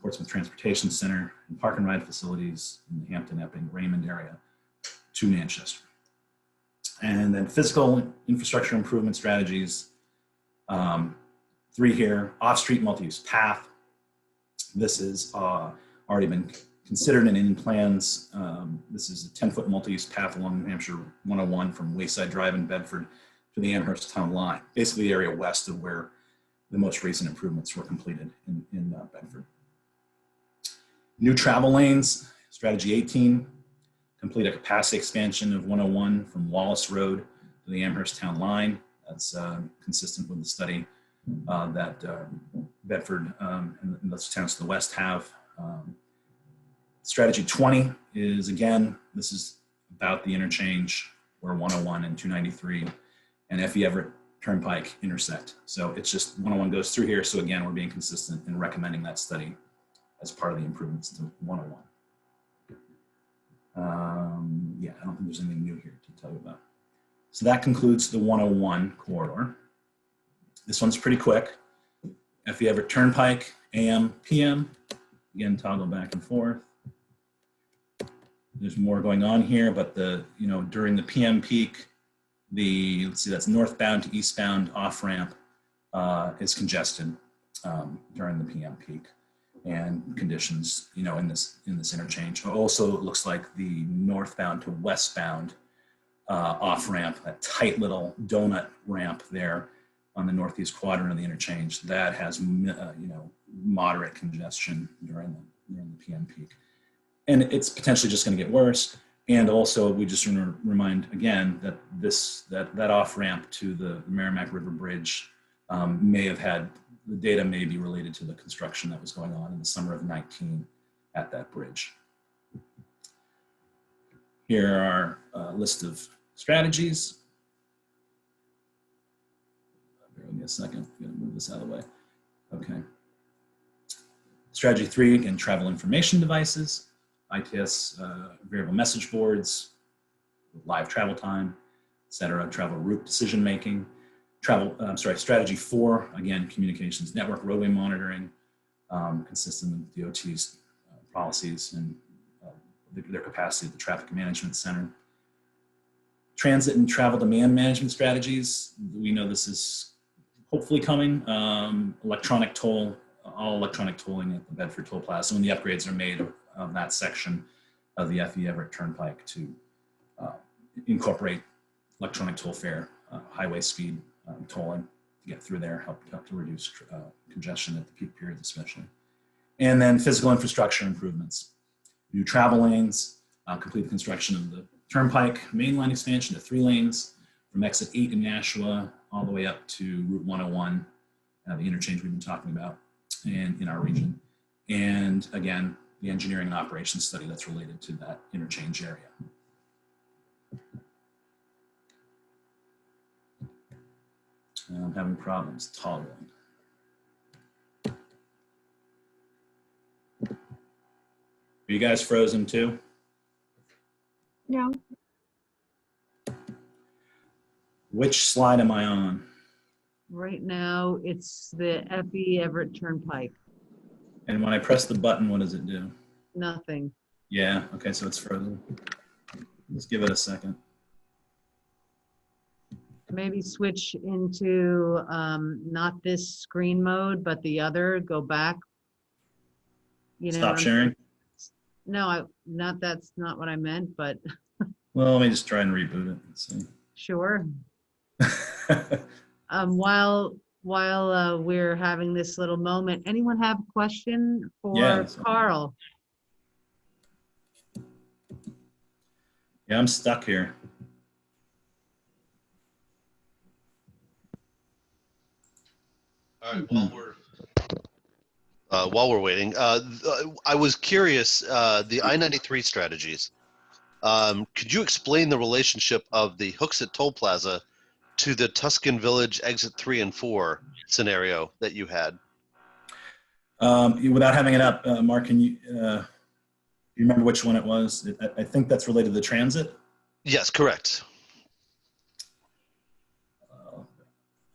Portsmouth Transportation Center and park and ride facilities in the Hampton, Epping, Raymond area to Manchester. And then physical infrastructure improvement strategies, 3 here: off-street multi-use path. This has already been considered and in plans. This is a 10-foot multi-use path along New Hampshire 101 from Wayside Drive in Bedford to the Amherst Town line, basically the area west of where the most recent improvements were completed in Bedford. New travel lanes, strategy 18, complete a capacity expansion of 101 from Wallace Road to the Amherst Town line. That's consistent with the study that Bedford and those towns to the west have. Strategy 20 is, again, this is about the interchange where 101 and 293 and F.E. Everett Turnpike intersect. So it's just 101 goes through here. So again, we're being consistent in recommending that study as part of the improvements to 101. Yeah, I don't think there's anything new here to tell you about. So that concludes the 101 corridor. This one's pretty quick. FE Everett Turnpike, AM, PM. Again, toggle back and forth. There's more going on here, but during the PM peak, let's see, that's northbound to eastbound off ramp is congested during the PM peak, and conditions, in this interchange. Also, it looks like the northbound to westbound off ramp, that tight little donut ramp there on the northeast quadrant of the interchange, that has moderate congestion during the PM peak. And it's potentially just going to get worse. And also, we just want to remind again that that off ramp to the Merrimack River Bridge the data may be related to the construction that was going on in the summer of 19 at that bridge. Here are a list of strategies. Bear with me a second. I'm going to move this out of the way. Okay. Strategy 3, again, travel information devices. ITS variable message boards, live travel time, etc. Travel route decision making. Strategy 4, again, communications network roadway monitoring, consistent with DOT's policies and their capacity at the traffic management center. Transit and travel demand management strategies. We know this is hopefully coming. Electronic toll, all electronic tolling at the Bedford Toll Plaza when the upgrades are made of that section of the FE Everett Turnpike to incorporate electronic toll fare, highway speed tolling to get through there, help to reduce congestion at the peak periods especially. And then physical infrastructure improvements. New travel lanes, complete the construction of the Turnpike main line expansion to 3 lanes from exit 8 in Nashua all the way up to Route 101, the interchange we've been talking about and in our region. And again, the engineering and operations study that's related to that interchange area. I'm having problems toggling. Are you guys frozen too? No. Which slide am I on? Right now, it's the FE Everett Turnpike. And when I press the button, what does it do? Nothing. Yeah, okay, so it's frozen. Let's give it a second. Maybe switch into not this screen mode, but the other. Go back. Stop sharing? No, that's not what I meant, but. Well, let me just try and reboot it. Let's see. Sure. While we're having this little moment, anyone have a question for Carl? Yeah, I'm stuck here. All right, while we're waiting, I was curious, the I-93 strategies. Could you explain the relationship of the Hooksett Toll Plaza to the Tuscan Village exit 3 and 4 scenario that you had? Without having it up, Mark, can you remember which one it was? I think that's related to the transit. Yes, correct.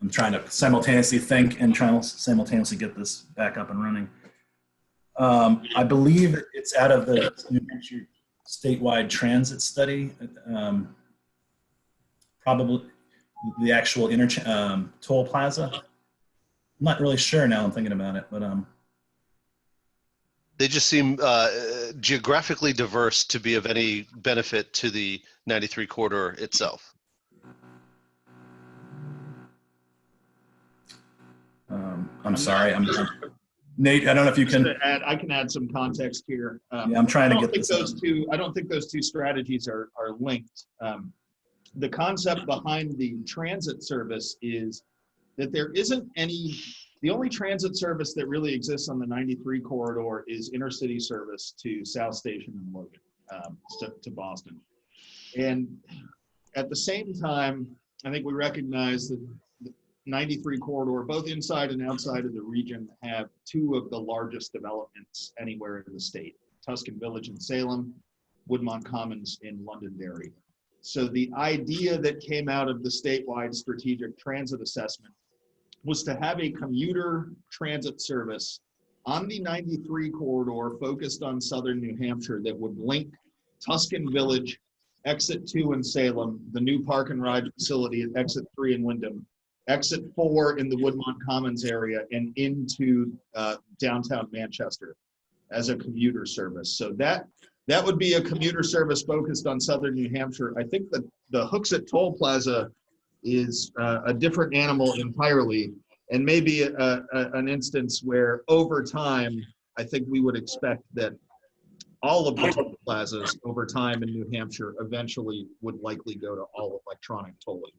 I'm trying to simultaneously think and trying to simultaneously get this back up and running. I believe it's out of the New Hampshire statewide transit study. Probably the actual toll plaza. I'm not really sure now I'm thinking about it, but they just seem geographically diverse to be of any benefit to the 93 corridor itself. I'm sorry. Nate, I don't know if you can. I can add some context here. Yeah, I'm trying to get this. I don't think those two strategies are linked. The concept behind the transit service is that there isn't any. The only transit service that really exists on the 93 corridor is intercity service to South Station and Logan, to Boston. And at the same time, I think we recognize that the 93 corridor, both inside and outside of the region, have 2 of the largest developments anywhere in the state: Tuscan Village in Salem, Woodmont Commons in Londonderry. So the idea that came out of the statewide strategic transit assessment was to have a commuter transit service on the 93 corridor focused on southern New Hampshire that would link Tuscan Village, Exit 2 in Salem, the new park and ride facility at Exit 3 in Wyndham, Exit 4 in the Woodmont Commons area, and into downtown Manchester as a commuter service. So that would be a commuter service focused on southern New Hampshire. I think that the Hooksett Toll Plaza is a different animal entirely, and maybe an instance where over time, I think we would expect that all of the toll plazas over time in New Hampshire eventually would likely go to all electronic tolling,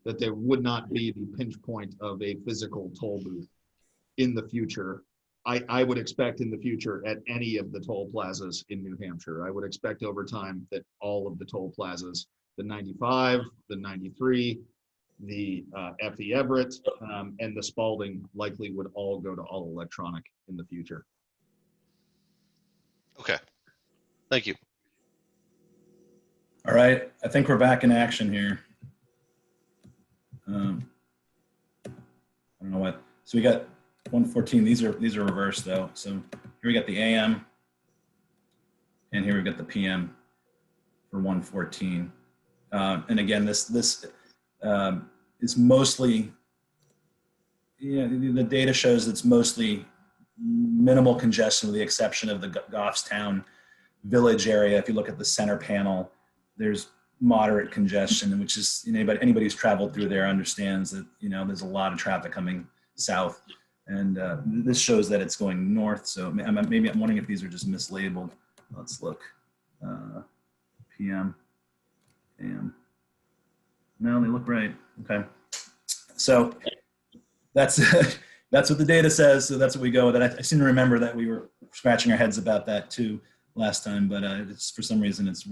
that there would not be the pinch point of a physical toll booth in the future. I would expect in the future at any of the toll plazas in New Hampshire. I would expect over time that all of the toll plazas, the 95, the 93, the F.E. Everett, and the Spalding likely would all go to all electronic in the future. Okay. Thank you. All right, I think we're back in action here. I don't know what. So we got 114. These are reversed though. So here we got the AM, and here we've got the PM for 114. And again, this is mostly, the data shows it's mostly minimal congestion with the exception of the Goffstown Village area. If you look at the center panel, there's moderate congestion, which is, anybody who's traveled through there understands that, there's a lot of traffic coming south. And this shows that it's going north. So maybe I'm wondering if these are just mislabeled. Let's look. PM, AM. No, they look right. Okay. So that's that's what the data says. So that's what we go with. I seem to remember that we were scratching our heads about that too last time, but it's for some reason it's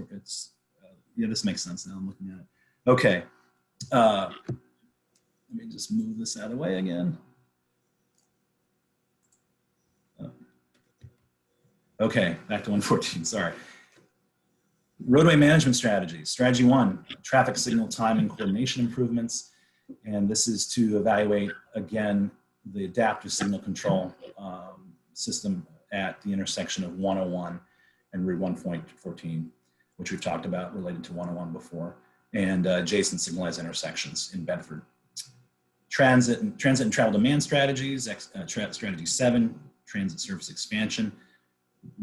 yeah, this makes sense now. I'm looking at it. Okay. Let me just move this out of the way again. Okay, back to 114, sorry. Roadway management strategies. Strategy 1, traffic signal time and coordination improvements. And this is to evaluate, again, the adaptive signal control system at the intersection of 101 and Route 114, which we've talked about related to 101 before, and adjacent signalized intersections in Bedford. Transit and travel demand strategies. Strategy 7, transit service expansion.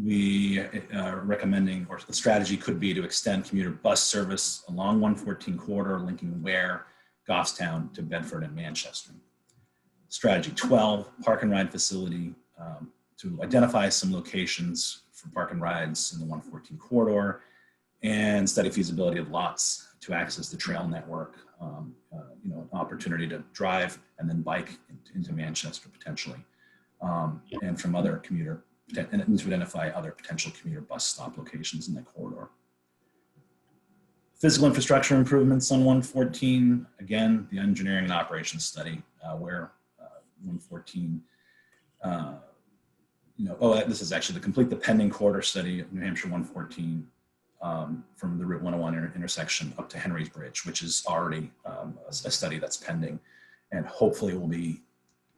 We are recommending, or the strategy could be to extend commuter bus service along 114 corridor linking Ware, Goffstown to Bedford and Manchester. Strategy 12, park and ride facility to identify some locations for park and rides in the 114 corridor and study feasibility of lots to access the trail network, an opportunity to drive and then bike into Manchester potentially, and from other commuter, and to identify other potential commuter bus stop locations in that corridor. Physical infrastructure improvements on 114, again, the engineering and operations study where 114, this is actually to complete the pending corridor study of New Hampshire 114 from the Route 101 intersection up to Henry's Bridge, which is already a study that's pending, and hopefully will be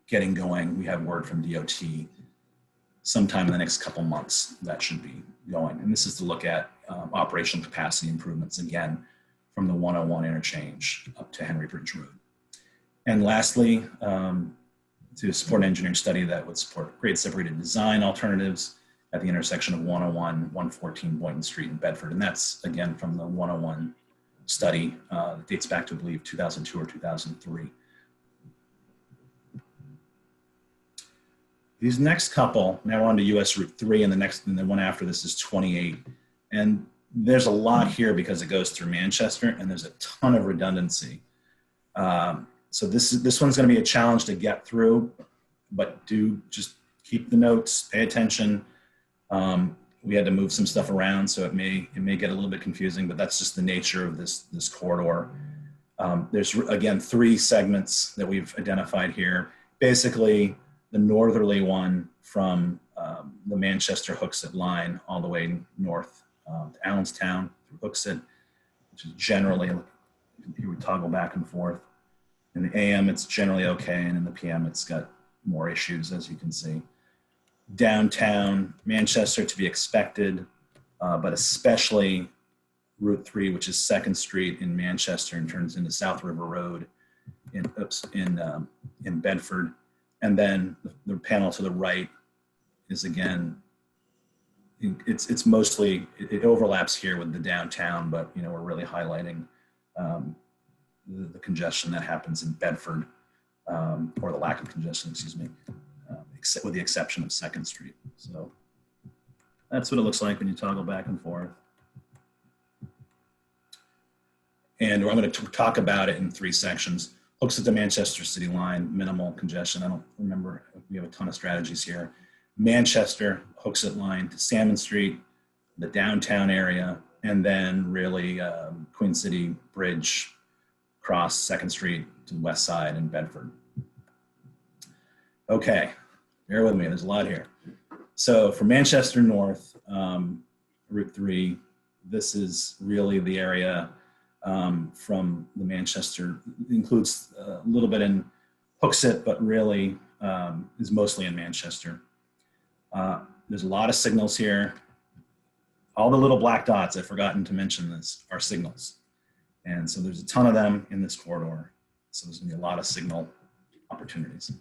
getting going. We have word from DOT sometime in the next couple months that should be going. And this is to look at operational capacity improvements, again, from the 101 interchange up to Henry Bridge Road. And lastly, to support an engineering study that would support grade separated design alternatives at the intersection of 101, 114 Boynton Street in Bedford. And that's, again, from the 101 study that dates back to, I believe, 2002 or 2003. These next couple, now we're on to US Route 3, and the one after this is 28. And there's a lot here because it goes through Manchester, and there's a ton of redundancy. So this one's going to be a challenge to get through, but do just keep the notes, pay attention. We had to move some stuff around, so it may get a little bit confusing, but that's just the nature of this corridor. There's, again, 3 segments that we've identified here. Basically, the northerly one from the Manchester Hooksett line all the way north to Allenstown through Hooksett, which is generally, here we toggle back and forth. In the AM, it's generally okay, and in the PM, it's got more issues, as you can see. Downtown Manchester to be expected, but especially Route 3, which is 2nd Street in Manchester and turns into South River Road in Bedford. And then the panel to the right is, again, it's mostly, it overlaps here with the downtown, but we're really highlighting the congestion that happens in Bedford, or the lack of congestion, excuse me, with the exception of 2nd Street. So that's what it looks like when you toggle back and forth. And I'm going to talk about it in 3 sections. Hooks at the Manchester City line, minimal congestion. I don't remember, we have a ton of strategies here. Manchester, Hooksett line to Salmon Street, the downtown area, and then really Queen City Bridge, cross 2nd Street to the west side in Bedford. Okay, bear with me, there's a lot here. So for Manchester North, Route 3, this is really the area from the Manchester, includes a little bit in Hooksett, but really is mostly in Manchester. There's a lot of signals here. All the little black dots, I've forgotten to mention this, are signals. And so there's a ton of them in this corridor. So there's gonna be a lot of signal opportunities.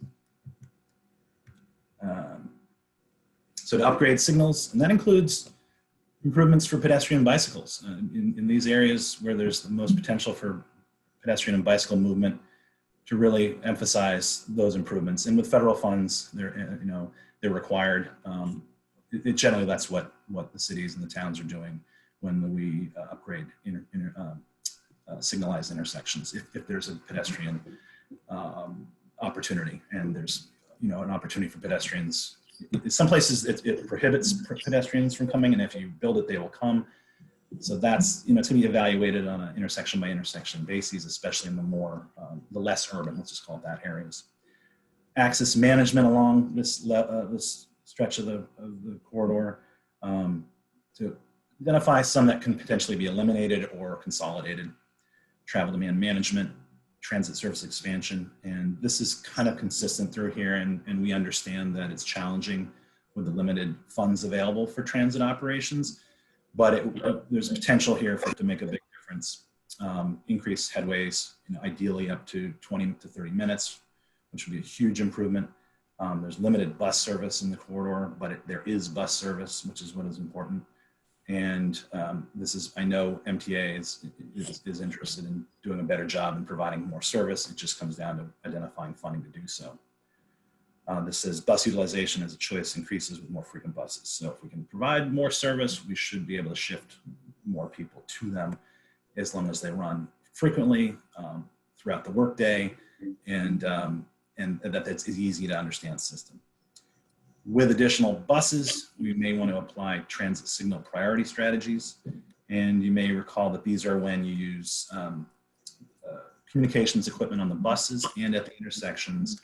So to upgrade signals, and that includes improvements for pedestrian bicycles in these areas where there's the most potential for pedestrian and bicycle movement, to really emphasize those improvements. And with federal funds, they're required. Generally, that's what the cities and the towns are doing when we upgrade signalized intersections. If there's a pedestrian opportunity, and there's an opportunity for pedestrians. In some places it prohibits pedestrians from coming, and if you build it, they will come. So that's, it's going to be evaluated on an intersection by intersection basis, especially in the less urban, let's just call it that, areas. Access management along this stretch of the corridor, to identify some that can potentially be eliminated or consolidated. Travel demand management, transit service expansion, and this is kind of consistent through here, and we understand that it's challenging with the limited funds available for transit operations, but there's potential here for it to make a big difference. Increase headways, ideally up to 20 to 30 minutes, which would be a huge improvement. There's limited bus service in the corridor, but there is bus service, which is what is important. And I know MTA is interested in doing a better job in providing more service. It just comes down to identifying funding to do so. This says bus utilization as a choice increases with more frequent buses. So if we can provide more service, we should be able to shift more people to them, as long as they run frequently throughout the workday, and that it's an easy to understand system. With additional buses, we may want to apply transit signal priority strategies. And you may recall that these are when you use communications equipment on the buses and at the intersections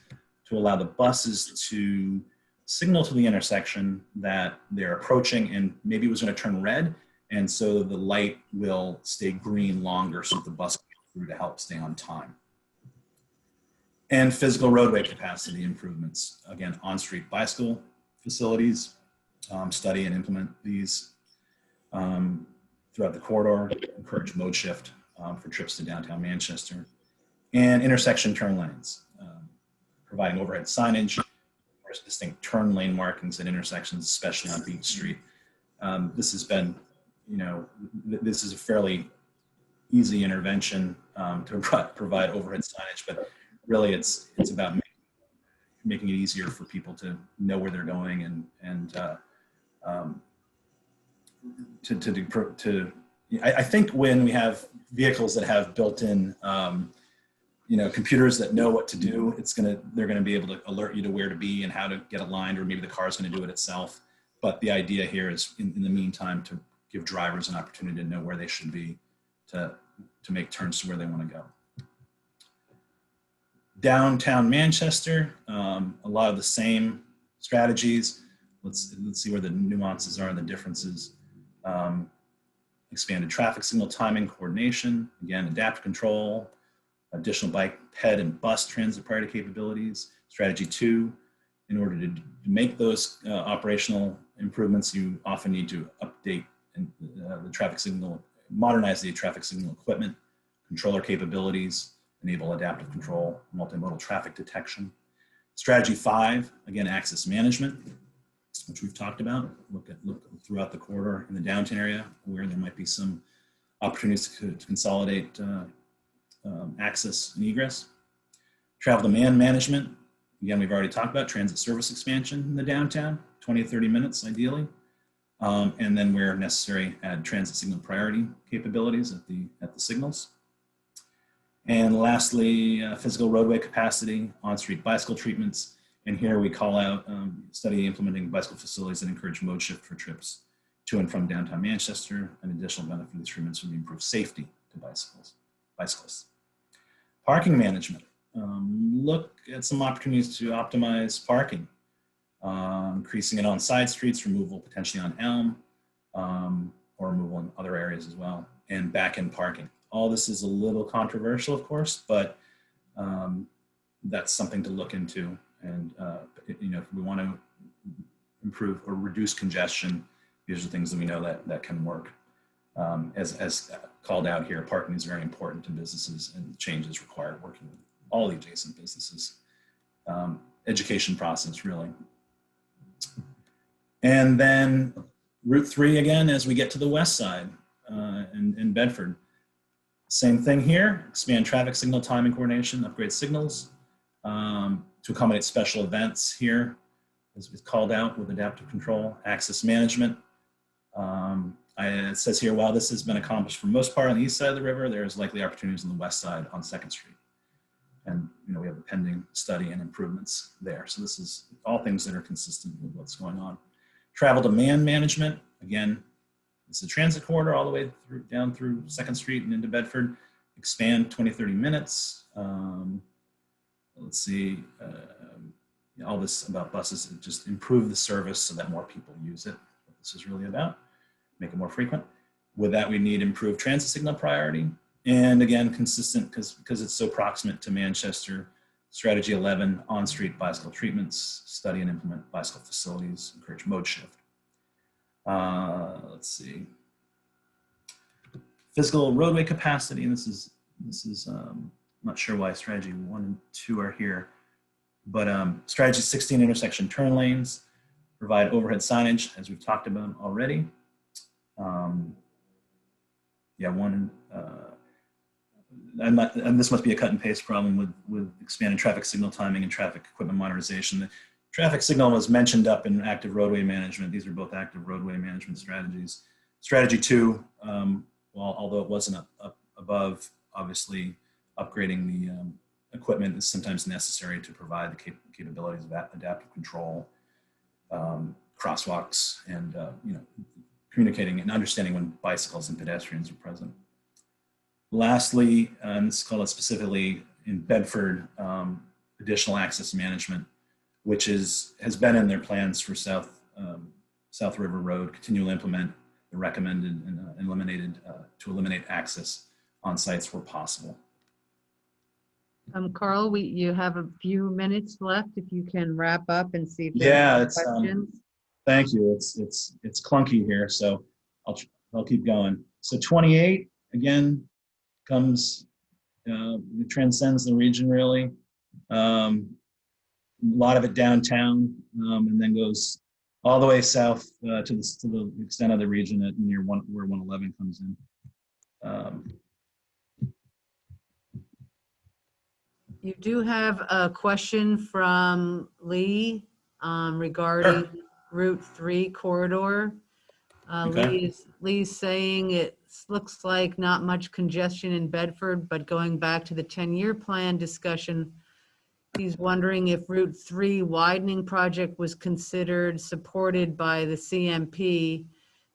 to allow the buses to signal to the intersection that they're approaching, and maybe it was going to turn red. And so the light will stay green longer so that the bus can get through to help stay on time. And physical roadway capacity improvements. Again, on-street bicycle facilities, study and implement these throughout the corridor, encourage mode shift for trips to downtown Manchester, and intersection turn lanes, providing overhead signage, distinct turn lane markings at intersections, especially on Beach Street. This has been, this is a fairly easy intervention to provide overhead signage, but really it's about making it easier for people to know where they're going, I think when we have vehicles that have built-in computers that know what to do, they're gonna be able to alert you to where to be and how to get aligned, or maybe the car's gonna do it itself. But the idea here is, in the meantime, to give drivers an opportunity to know where they should be to make turns to where they want to go. Downtown Manchester, a lot of the same strategies. Let's see where the nuances are and the differences. Expanded traffic signal timing coordination, again, adaptive control, additional bike, ped, and bus transit priority capabilities. Strategy 2, in order to make those operational improvements, you often need to update the traffic signal, modernize the traffic signal equipment, controller capabilities, enable adaptive control, multimodal traffic detection. Strategy 5, again, access management, which we've talked about. Look throughout the corridor in the downtown area where there might be some opportunities to consolidate access and egress. Travel demand management. Again, we've already talked about transit service expansion in the downtown, 20 to 30 minutes ideally. And then where necessary, add transit signal priority capabilities at the signals. And lastly, physical roadway capacity, on-street bicycle treatments. And here we call out study implementing bicycle facilities that encourage mode shift for trips to and from downtown Manchester. An additional benefit of these treatments would be improved safety to bicyclists. Parking management. Look at some opportunities to optimize parking, increasing it on side streets, removal potentially on Elm, or removal in other areas as well, and back-end parking. All this is a little controversial, of course, but that's something to look into. And if we want to improve or reduce congestion, these are things that we know that can work. As called out here, parking is very important to businesses, and changes require working with all the adjacent businesses. Education process, really. And then Route 3 again, as we get to the west side in Bedford. Same thing here, expand traffic signal timing coordination, upgrade signals to accommodate special events here, as it's called out with adaptive control, access management. It says here, while this has been accomplished for most part on the east side of the river, there's likely opportunities on the west side on 2nd Street. And we have a pending study and improvements there. So this is all things that are consistent with what's going on. Travel demand management, again, it's a transit corridor all the way down through 2nd Street and into Bedford. Expand 20, 30 minutes. Let's see, all this about buses, just improve the service so that more people use it. What this is really about, make it more frequent. With that, we need improved transit signal priority. And again, consistent because it's so proximate to Manchester. Strategy 11, on-street bicycle treatments, study and implement bicycle facilities, encourage mode shift. Let's see. Physical roadway capacity, and this is I'm not sure why strategy 1 and 2 are here, but strategy 16, intersection turn lanes, provide overhead signage, as we've talked about already. And this must be a cut and paste problem with expanded traffic signal timing and traffic equipment modernization. The traffic signal was mentioned up in active roadway management. These are both active roadway management strategies. Strategy 2, well, although it wasn't up above, obviously upgrading the equipment is sometimes necessary to provide the capabilities of adaptive control, crosswalks, and communicating and understanding when bicycles and pedestrians are present. Lastly, and this is called specifically in Bedford, additional access management, which has been in their plans for South River Road, continue to implement the recommended and to eliminate access on sites where possible. Carl, you have a few minutes left. If you can wrap up and see if there's questions. Thank you. It's clunky here, so I'll keep going. So 28 again comes, it transcends the region really. A lot of it downtown, and then goes all the way south to the extent of the region at near where 111 comes in. You do have a question from Lee regarding Route 3 corridor. Okay. Lee's saying it looks like not much congestion in Bedford, but going back to the 10-year plan discussion, he's wondering if Route 3 widening project was considered supported by the CMP.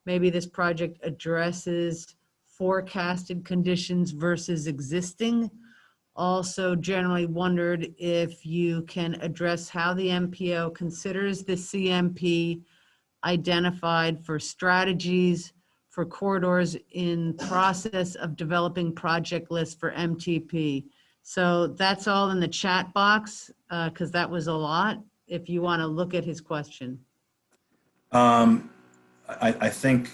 Maybe this project addresses forecasted conditions versus existing. Also generally wondered if you can address how the MPO considers the CMP identified for strategies for corridors in process of developing project lists for MTP. So that's all in the chat box, because that was a lot, if you want to look at his question. I think,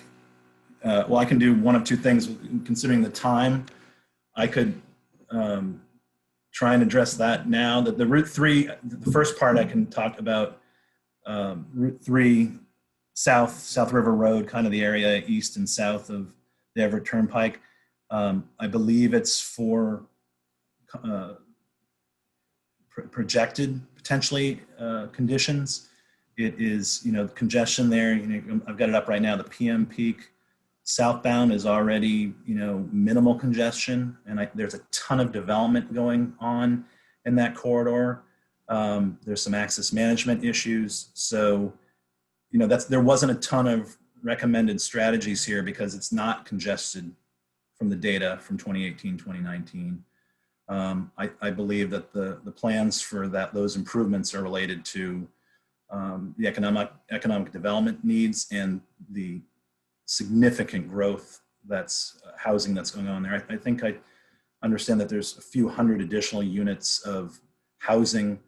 well, I can do one of two things. Considering the time, I could try and address that now. The Route 3, the first part I can talk about, Route 3 South River Road, kind of the area east and south of the Everett Turnpike. I believe it's for projected potentially conditions. It is, congestion there. I've got it up right now. The PM peak southbound is already, minimal congestion, and there's a ton of development going on in that corridor. There's some access management issues. So, there wasn't a ton of recommended strategies here because it's not congested from the data from 2018, 2019. I believe that the plans for those improvements are related to the economic development needs and the significant growth housing that's going on there. I think I understand that there's a few hundred additional units of housing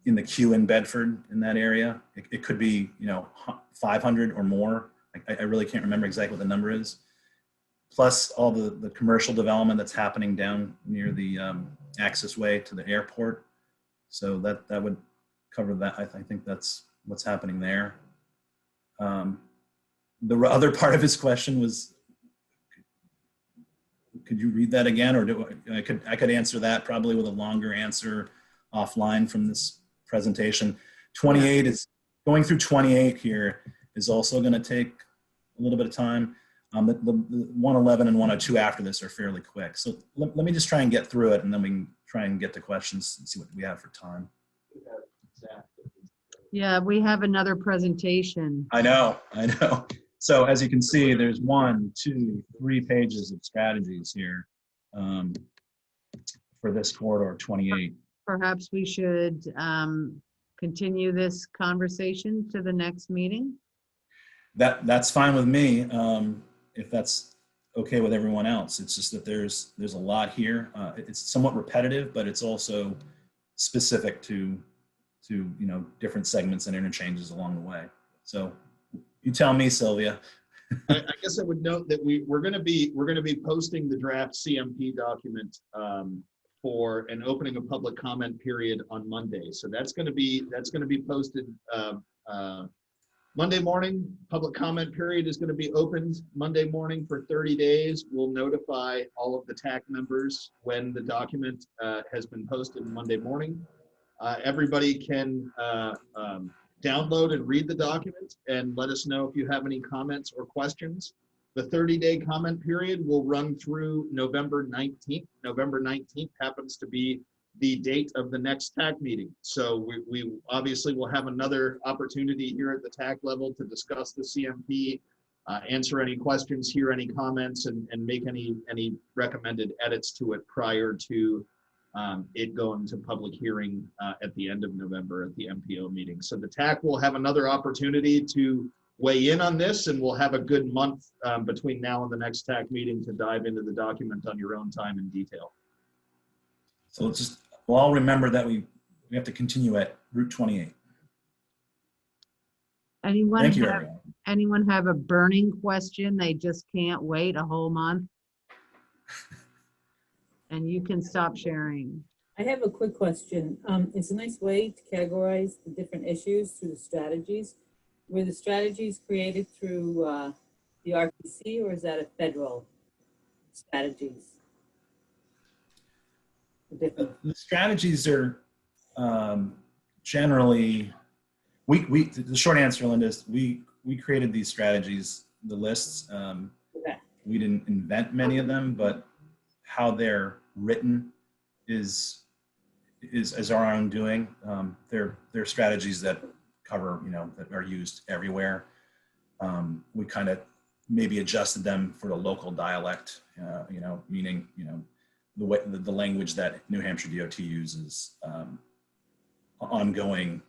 in the queue in Bedford in that area. It could be 500 or more. I really can't remember exactly what the number is. Plus all the commercial development that's happening down near the access way to the airport. So that would cover that. I think that's what's happening there. The other part of his question was, could you read that again, or I could answer that probably with a longer answer offline from this presentation. 28 is going through 28 here is also going to take a little bit of time. The 111 and 102 after this are fairly quick. So let me just try and get through it, and then we can try and get to questions and see what we have for time. Yeah, we have another presentation. I know. So as you can see, there's 1, 2, 3 pages of strategies here for this corridor 28. Perhaps we should continue this conversation to the next meeting. That's fine with me, if that's okay with everyone else. It's just that there's a lot here. It's somewhat repetitive, but it's also specific to different segments and interchanges along the way. So you tell me, Sylvia. I guess I would note that we're going to be posting the draft CMP document for an opening a public comment period on Monday. So that's going to be posted Monday morning. Public comment period is going to be opened Monday morning for 30 days. We'll notify all of the TAC members when the document has been posted Monday morning. Everybody can download and read the document and let us know if you have any comments or questions. The 30-day comment period will run through November 19th. November 19th happens to be the date of the next TAC meeting. So we obviously will have another opportunity here at the TAC level to discuss the CMP, answer any questions, hear any comments, and make any recommended edits to it prior to it going to public hearing at the end of November at the MPO meeting. So the TAC will have another opportunity to weigh in on this, and we'll have a good month between now and the next TAC meeting to dive into the document on your own time in detail. So we'll all remember that we have to continue at Route 28. Thank you, everyone. Anyone have a burning question? They just can't wait a whole month? And you can stop sharing. I have a quick question. It's a nice way to categorize the different issues through the strategies. Were the strategies created through the RPC, or is that a federal strategies? The strategies are generally, the short answer, Linda, is we created these strategies, the lists. Okay. We didn't invent many of them, but how they're written is our own doing. They're strategies that cover, that are used everywhere. We kind of maybe adjusted them for the local dialect, meaning, the way the language that New Hampshire DOT uses, ongoing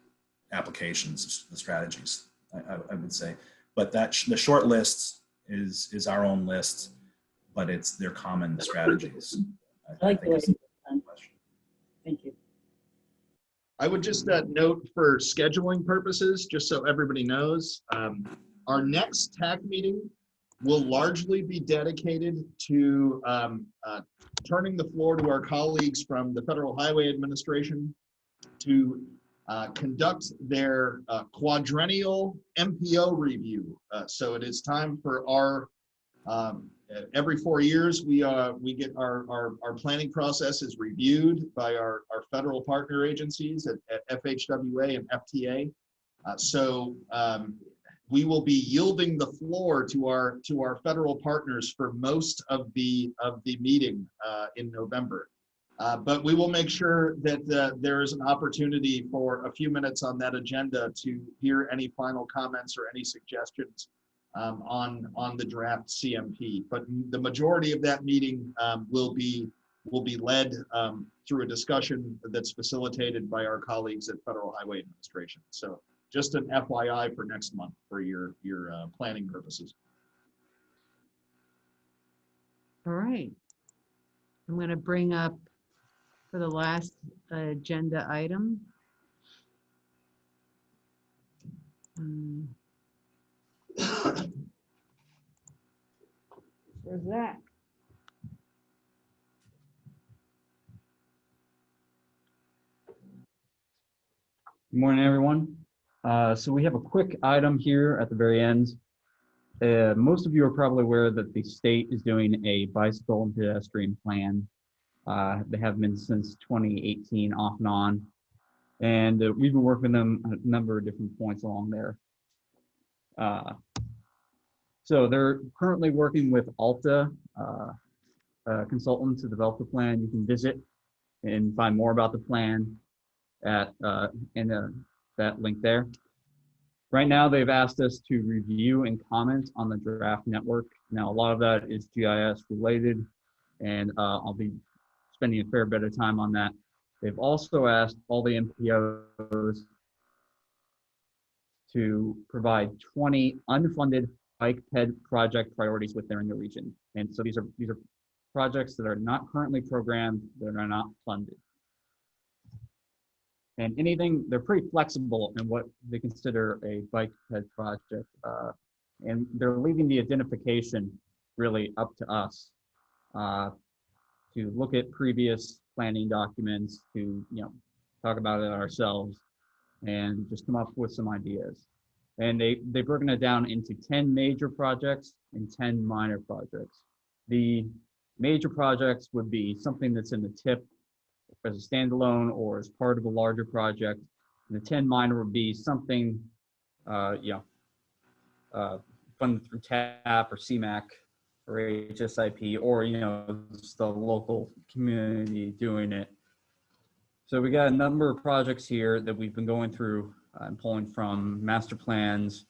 applications, the strategies, I would say. But the short list is our own list, but they're common strategies. I like the way I would just note for scheduling purposes, just so everybody knows, our next TAC meeting will largely be dedicated to turning the floor to our colleagues from the Federal Highway Administration to conduct their quadrennial MPO review. So it is time for our every 4 years, we get our planning process is reviewed by our federal partner agencies at FHWA and FTA. So we will be yielding the floor to our federal partners for most of the meeting in November. But we will make sure that there is an opportunity for a few minutes on that agenda to hear any final comments or any suggestions on the draft CMP. But the majority of that meeting will be led through a discussion that's facilitated by our colleagues at Federal Highway Administration. So just an FYI for next month for your planning purposes. All right. I'm going to bring up for the last agenda item. Where's that? Good morning, everyone. So we have a quick item here at the very end. Most of you are probably aware that the state is doing a bicycle and pedestrian plan. They have been since 2018 off and on. And we've been working with them at a number of different points along there. So they're currently working with Alta consultants to develop the plan. You can visit and find more about the plan at that link there. Right now, they've asked us to review and comment on the draft network. Now, a lot of that is GIS related, and I'll be spending a fair bit of time on that. They've also asked all the MPOs to provide 20 unfunded bike ped project priorities within the region. And so these are projects that are not currently programmed, that are not funded. And anything, they're pretty flexible in what they consider a bike ped project. And they're leaving the identification really up to us to look at previous planning documents, to talk about it ourselves and just come up with some ideas. And they've broken it down into 10 major projects and 10 minor projects. The major projects would be something that's in the tip as a standalone or as part of a larger project. And the 10 minor would be something, funded through TAP or CMAC or HSIP, or just the local community doing it. So we got a number of projects here that we've been going through and pulling from master plans,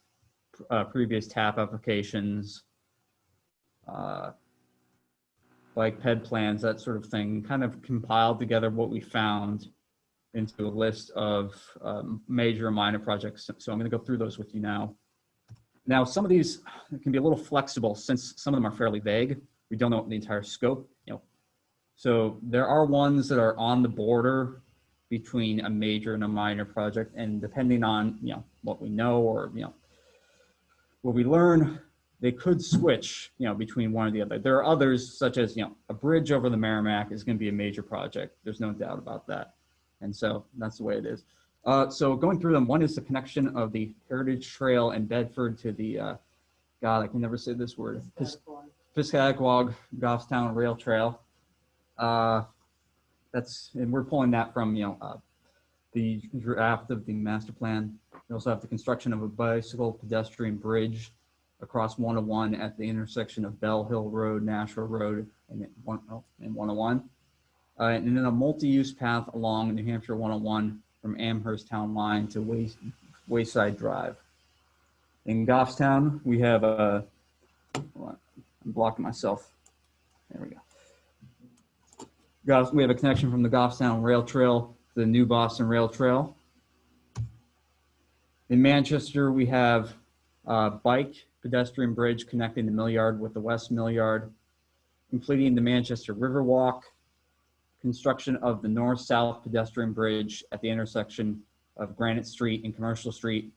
previous TAP applications, like PED plans, that sort of thing, kind of compiled together what we found into a list of major and minor projects. So I'm going to go through those with you now. Now, some of these can be a little flexible since some of them are fairly vague. We don't know the entire scope. So there are ones that are on the border between a major and a minor project, and depending on what we know or what we learn, they could switch between one or the other. There are others, such as a bridge over the Merrimack is going to be a major project. There's no doubt about that, and so that's the way it is. So going through them, one is the connection of the Heritage Trail in Bedford to the God, I can never say this word, Piscataqua Goffstown Rail Trail. And we're pulling that from the draft of the master plan. We also have the construction of a bicycle pedestrian bridge across 101 at the intersection of Bell Hill Road, Nashville Road, and 101. And then a multi-use path along New Hampshire 101 from Amherst Town Line to Wayside Drive. In Goffstown, we have a, I'm blocking myself. There we go. We have a connection from the Goffstown Rail Trail to the New Boston Rail Trail. In Manchester, we have a bike pedestrian bridge connecting the Mill Yard with the West Mill Yard, completing the Manchester River Walk, construction of the north-south pedestrian bridge at the intersection of Granite Street and Commercial Street,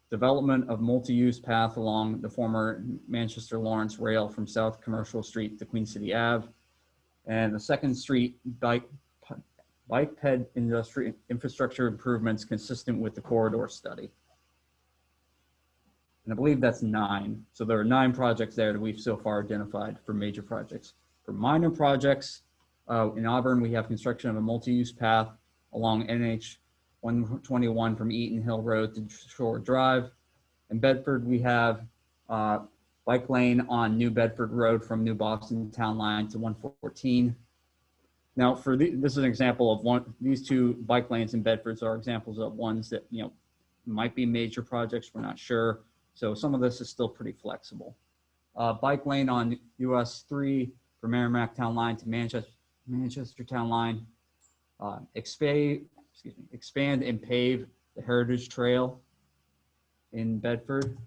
development of multi-use path along the former Manchester Lawrence rail from South Commercial Street to Queen City Ave, and the Second Street bike ped infrastructure improvements consistent with the corridor study. And I believe that's 9. So there are 9 projects there that we've so far identified for major projects. For minor projects, in Auburn, we have construction of a multi-use path along NH 121 from Eaton Hill Road to Shore Drive. In Bedford, we have bike lane on New Bedford Road from New Boston Town Line to 114. Now, this is an example of these 2 bike lanes in Bedford are examples of ones that might be major projects. We're not sure. So some of this is still pretty flexible. Bike lane on US 3 from Merrimack Town Line to Manchester Town Line. Expand and pave the Heritage Trail in Bedford.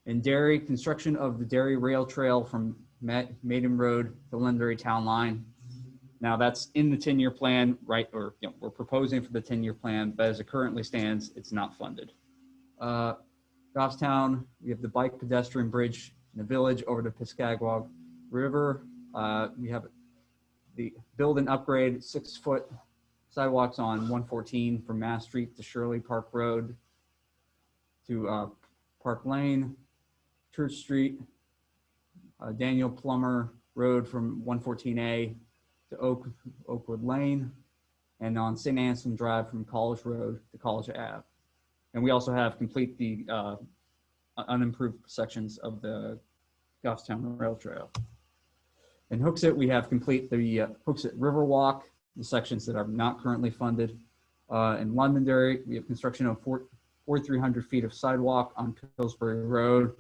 In Derry, construction of the Derry Rail Trail from Maiden Road to Londonderry Town Line. Now that's in the 10-year plan, right? Or we're proposing for the 10-year plan, but as it currently stands, it's not funded. Goffstown, we have the bike pedestrian bridge in the village over the Piscataqua River. We have the build and upgrade 6-foot sidewalks on 114 from Mass Street to Shirley Park Road to Park Lane, Church Street, Daniel Plummer Road from 114A to Oakwood Lane, and on St. Anselm Drive from College Road to College Ave. And we also have complete the unimproved sections of the Goffstown Rail Trail. In Hooksett, we have complete the Hooksett Riverwalk, the sections that are not currently funded. In Londonderry, we have construction of 4,300 feet of sidewalk on Pillsbury Road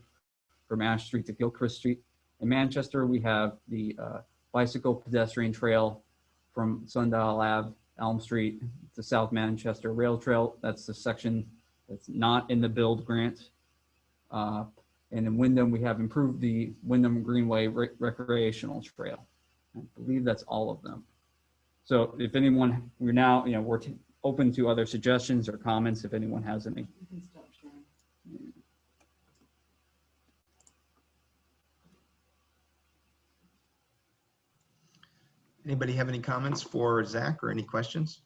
from Ash Street to Gilchrist Street. In Manchester, we have the bicycle pedestrian trail from Sundial Ave, Elm Street to South Manchester Rail Trail. That's the section that's not in the build grant. And in Wyndham, we have improved the Wyndham Greenway recreational trail. I believe that's all of them. So if anyone, we're now, we're open to other suggestions or comments if anyone has any. You can stop sharing. Anybody have any comments for Zach or any questions?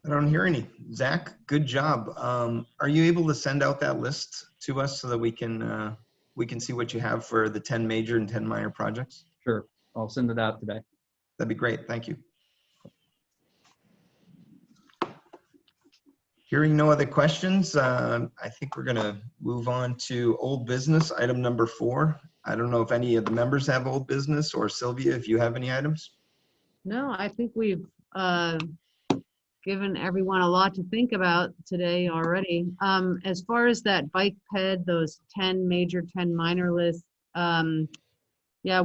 I don't hear any. Zach, good job. Are you able to send out that list to us so that we can see what you have for the 10 major and 10 minor projects? Sure, I'll send it out today. That'd be great. Thank you. Hearing no other questions, I think we're going to move on to old business, item number 4. I don't know if any of the members have old business, or Sylvia, if you have any items. No, I think we've given everyone a lot to think about today already. As far as that bike ped, those 10 major, 10 minor lists, yeah,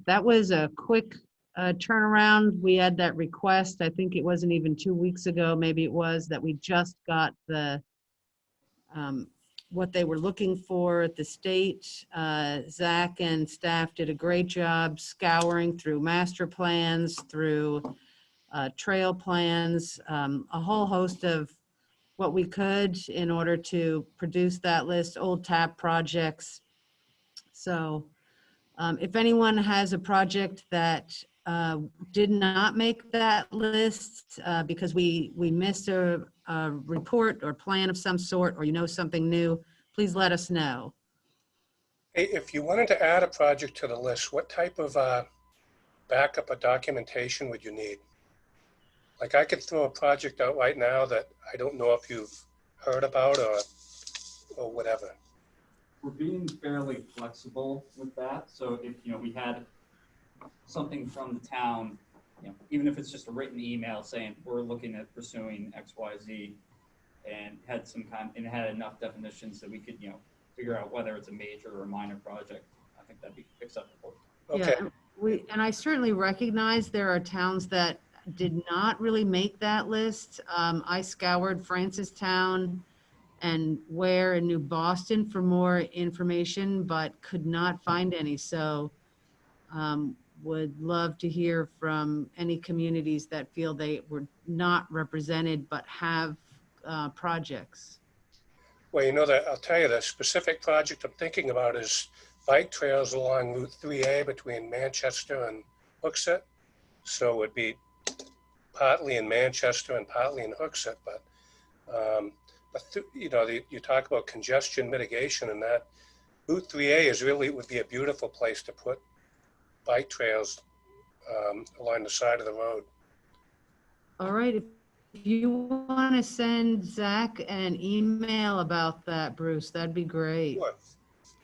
that was a quick turnaround. We had that request. I think it wasn't even 2 weeks ago, maybe it was, that we just got the what they were looking for at the state. Zach and staff did a great job scouring through master plans, through trail plans, a whole host of what we could in order to produce that list, old TAP projects. So if anyone has a project that did not make that list because we missed a report or plan of some sort, or something new, please let us know. Hey, if you wanted to add a project to the list, what type of backup or documentation would you need? Like, I could throw a project out right now that I don't know if you've heard about or whatever. We're being fairly flexible with that. So if we had something from the town, even if it's just a written email saying we're looking at pursuing X, Y, Z, and had and had enough definitions that we could figure out whether it's a major or a minor project, I think that'd be acceptable. Okay. Yeah, and I certainly recognize there are towns that did not really make that list. I scoured Francistown and where in New Boston for more information, but could not find any. So would love to hear from any communities that feel they were not represented but have projects. Well, you know that I'll tell you the specific project I'm thinking about is bike trails along Route 3A between Manchester and Hooksett. So it would be partly in Manchester and partly in Hooksett, but you know, you talk about congestion mitigation, and that Route 3A is really would be a beautiful place to put bike trails along the side of the road. All right, if you want to send Zach an email about that, Bruce, that'd be great. Sure.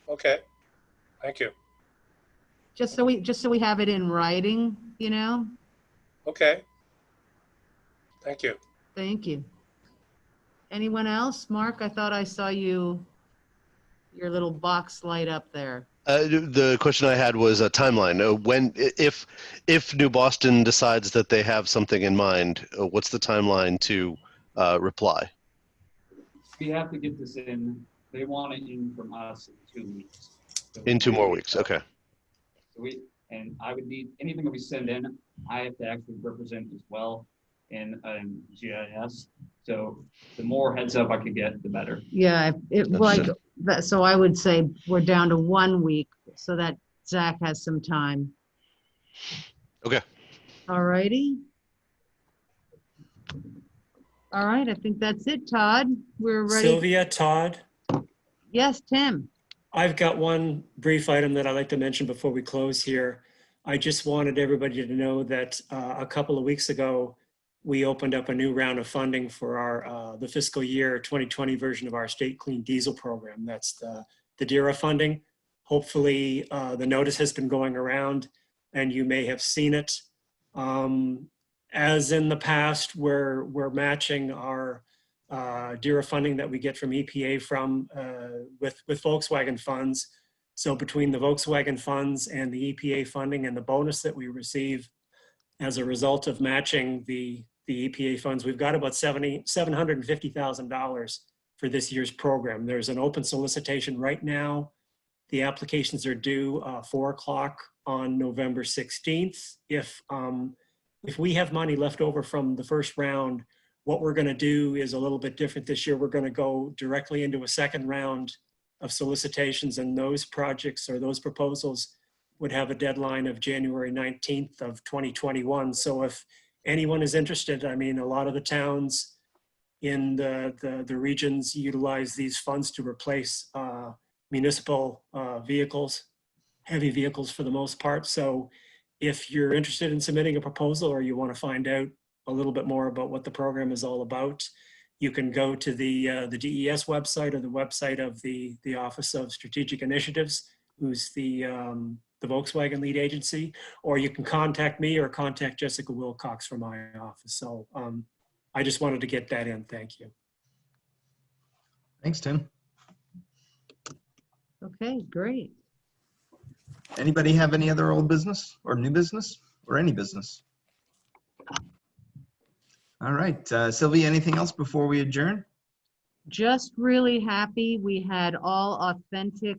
Okay, thank you. Just so we have it in writing, you know? Okay, thank you. Thank you. Anyone else? Mark, I thought I saw your little box light up there. The question I had was a timeline. If New Boston decides that they have something in mind, what's the timeline to reply? We have to get this in. They want it in from us in 2 weeks. So In 2 more weeks. Okay. So and I would need anything that we send in, I have to actually represent as well in GIS. So the more heads up I could get, the better. Yeah, so I would say we're down to 1 week so that Zach has some time. Okay. All righty. All right, I think that's it, Todd. We're ready. Sylvia, Todd, Yes, Tim. I've got one brief item that I'd like to mention before we close here. I just wanted everybody to know that a couple of weeks ago, we opened up a new round of funding for our the fiscal year 2020 version of our state clean diesel program. That's the DERA funding. Hopefully the notice has been going around and you may have seen it. As in the past, we're matching our DERA funding that we get from EPA with Volkswagen funds. So between the Volkswagen funds and the EPA funding and the bonus that we receive as a result of matching the EPA funds, we've got about $750,000 for this year's program. There's an open solicitation right now. The applications are due 4 o'clock on November 16th. If we have money left over from the first round, what we're going to do is a little bit different this year. We're going to go directly into a second round of solicitations, and those projects or those proposals would have a deadline of January 19th of 2021. So if anyone is interested, I mean, a lot of the towns in the regions utilize these funds to replace municipal vehicles, heavy vehicles for the most part. So if you're interested in submitting a proposal or you want to find out a little bit more about what the program is all about, you can go to the DES website or the website of the Office of Strategic Initiatives, who's the Volkswagen lead agency, or you can contact me or contact Jessica Wilcox from my office. So I just wanted to get that in. Thank you. Thanks, Tim. Okay, great. Anybody have any other old business or new business or any business? All right, Sylvia, anything else before we adjourn? Just really happy we had all authentic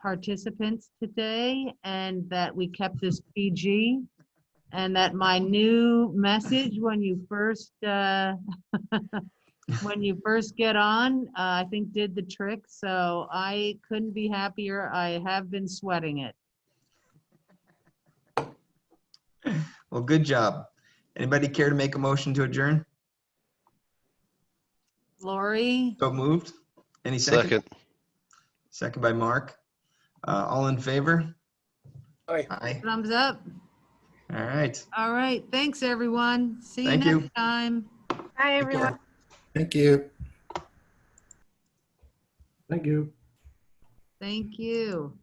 participants today and that we kept this PG, and that my new message when you first when you first get on, I think did the trick. So I couldn't be happier. I have been sweating it. Well, good job. Anybody care to make a motion to adjourn? Lori? So moved. Any second? Second. Second by Mark. All in favor? Aye. Aye. Thumbs up. All right. All right. Thanks, everyone. See you Thank next you. time. Hi, Take everyone. care. Thank you. Thank you. Thank you.